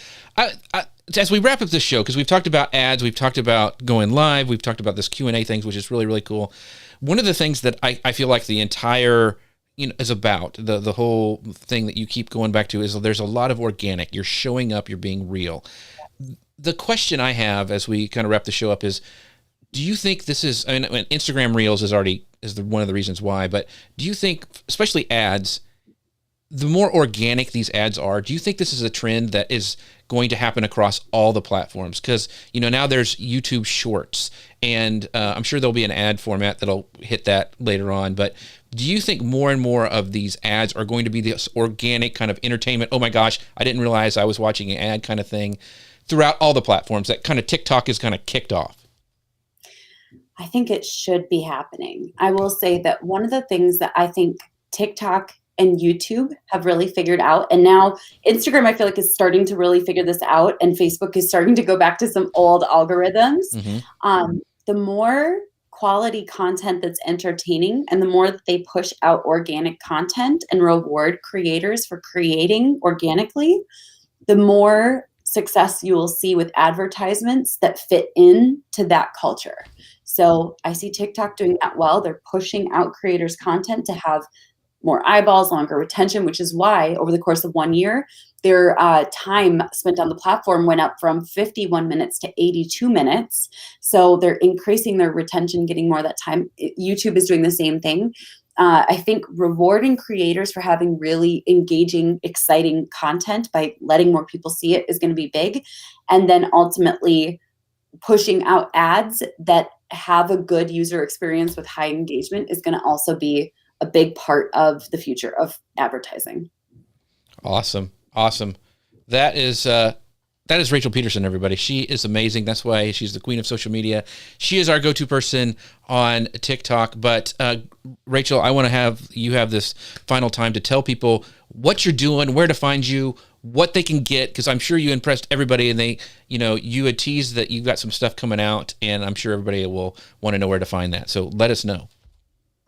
[SPEAKER 1] as we wrap up this show, because we've talked about ads, we've talked about going live, we've talked about this Q&A things, which is really, really cool. One of the things that I feel like the entire is about the whole thing that you keep going back to is there's a lot of organic. You're showing up, you're being real. The question I have as we kind of wrap the show up is, do you think this is, Instagram Reels is one of the reasons why, but do you think, especially ads, the more organic these ads are, do you think this is a trend that is going to happen across all the platforms? Because, now there's YouTube Shorts, and I'm sure there'll be an ad format that'll hit that later on. But do you think more and more of these ads are going to be this organic kind of entertainment? Oh my gosh, I didn't realize I was watching an ad kind of thing throughout all the platforms that kind of TikTok is kind of kicked off?
[SPEAKER 3] I think it should be happening. I will say that one of the things that I think TikTok and YouTube have really figured out, and now Instagram, I feel like, is starting to really figure this out, and Facebook is starting to go back to some old algorithms. Mm-hmm. The more quality content that's entertaining and the more that they push out organic content and reward creators for creating organically, the more success you will see with advertisements that fit into that culture. So I see TikTok doing that well. They're pushing out creators' content to have more eyeballs, longer retention, which is why over the course of 1 year, their time spent on the platform went up from 51 minutes to 82 minutes. So they're increasing their retention, getting more of that time. YouTube is doing the same thing. I think rewarding creators for having really engaging, exciting content by letting more people see it is going to be big. And then ultimately pushing out ads that have a good user experience with high engagement is going to also be a big part of the future of advertising.
[SPEAKER 1] Awesome. That is Rachel Peterson, everybody. She is amazing. That's why she's the queen of social media. She is our go-to person on TikTok. But Rachel, I want to have this final time to tell people what you're doing, where to find you, what they can get, because I'm sure you impressed everybody, and they, you had teased that you've got some stuff coming out, and I'm sure everybody will want to know where to find that. So let us know.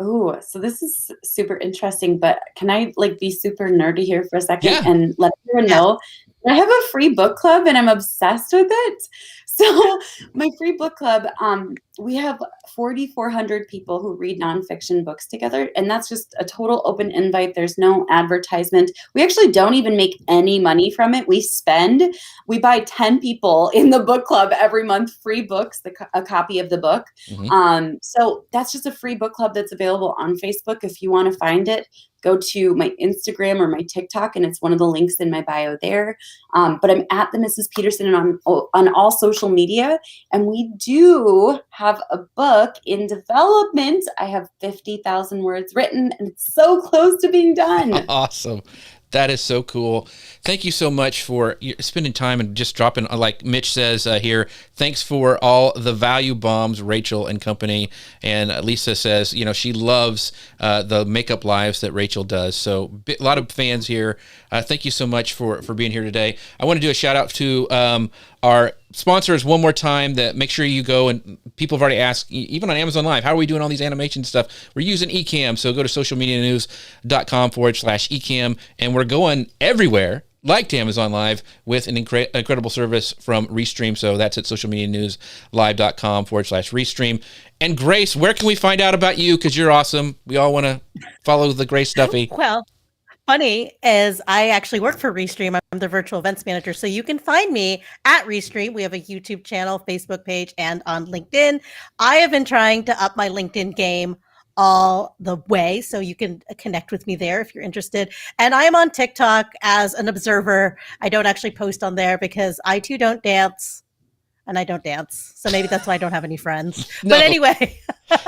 [SPEAKER 3] Oh, so this is super interesting, but can I be super nerdy here for a second and let everyone know? I have a free book club and I'm obsessed with it. So my free book club, we have 4,400 people who read nonfiction books together, and that's just a total open invite. There's no advertisement. We actually don't even make any money from it. We buy 10 people in the book club every month, free books, a copy of the book. So that's just a free book club that's available on Facebook. If you want to find it, go to my Instagram or my TikTok, and it's one of the links in my bio there. But I'm at the Mrs. Peterson on all social media, and we do have a book in development. I have 50,000 words written, and it's so close to being done.
[SPEAKER 1] Awesome. That is so cool. Thank you so much for spending time and just dropping, like Mitch says here, thanks for all the value bombs, Rachel and company. And Lisa says, she loves the makeup lives that Rachel does. So a lot of fans here. Thank you so much for being here today. I want to do a shout out to our sponsors one more time. That make sure you go, and people have already asked, even on Amazon Live, how are we doing all these animation stuff? We're using Ecamm, so go to socialmedianews.com/Ecamm, and we're going everywhere like to Amazon Live with an incredible service from Restream. So that's at socialmedianewslive.com/Restream. And Grace, where can we find out about you? Because you're awesome. We all want to follow the Grace Duffy.
[SPEAKER 2] Well, funny is I actually work for Restream. I'm the virtual events manager. So you can find me at Restream. We have a YouTube channel, Facebook page, and on LinkedIn. I have been trying to up my LinkedIn game all the way. So you can connect with me there if you're interested. And I am on TikTok as an observer. I don't actually post on there because I too don't dance. And I don't dance. So maybe that's why I don't have any friends.
[SPEAKER 1] No.
[SPEAKER 2] But anyway.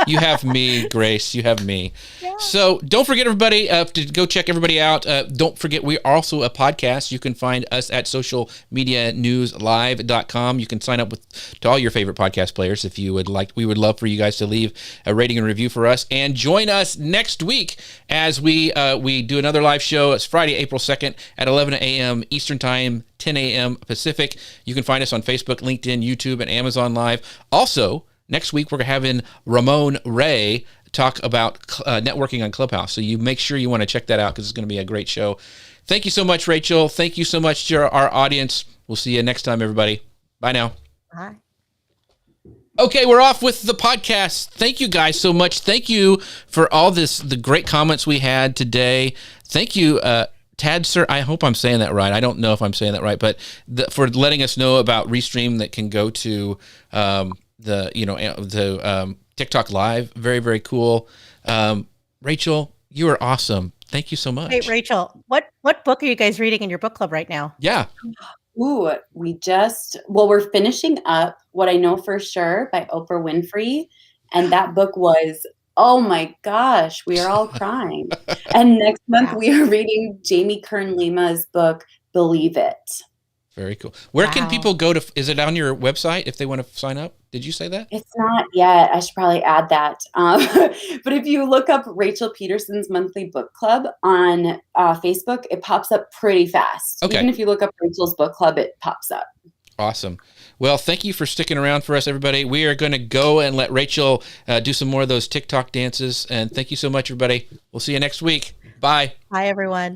[SPEAKER 1] You have me, Grace. You have me. Yeah. So don't forget, everybody, to go check everybody out. Don't forget, we are also a podcast. You can find us at socialmedianewslive.com. You can sign up to all your favorite podcast players if you would like. We would love for you guys to leave a rating and review for us. And join us next week as we do another live show. It's Friday, April 2nd at 11 a.m. Eastern Time, 10 a.m. Pacific. You can find us on Facebook, LinkedIn, YouTube, and Amazon Live. Also, next week, we're having Ramon Ray talk about networking on Clubhouse. So you make sure you want to check that out because it's going to be a great show. Thank you so much, Rachel. Thank you so much to our audience. We'll see you next time, everybody. Bye now.
[SPEAKER 2] Bye.
[SPEAKER 1] Okay, we're off with the podcast. Thank you guys so much. Thank you for all the great comments we had today. Thank you, Tad, sir. I hope I'm saying that right. I don't know if I'm saying that right, but for letting us know about Restream that can go to the TikTok Live. Very, very cool. Rachel, you are awesome. Thank you so much.
[SPEAKER 2] Hey, Rachel, what book are you guys reading in your book club right now?
[SPEAKER 1] Yeah.
[SPEAKER 3] Ooh, we're finishing up What I Know for Sure by Oprah Winfrey. And that book was, oh my gosh, we are all crying. And next month we are reading Jamie Kern Lima's book, Believe It.
[SPEAKER 1] Very cool. Where can people go to? Is it on your website if they want to sign up? Did you say that?
[SPEAKER 3] It's not yet. I should probably add that. But if you look up Rachel Peterson's monthly book club on Facebook, it pops up pretty fast.
[SPEAKER 1] Okay.
[SPEAKER 3] Even if you look up Rachel's book club, it pops up.
[SPEAKER 1] Awesome. Well, thank you for sticking around for us, everybody. We are going to go and let Rachel do some more of those TikTok dances. And thank you so much, everybody. We'll see you next week. Bye.
[SPEAKER 2] Bye, everyone.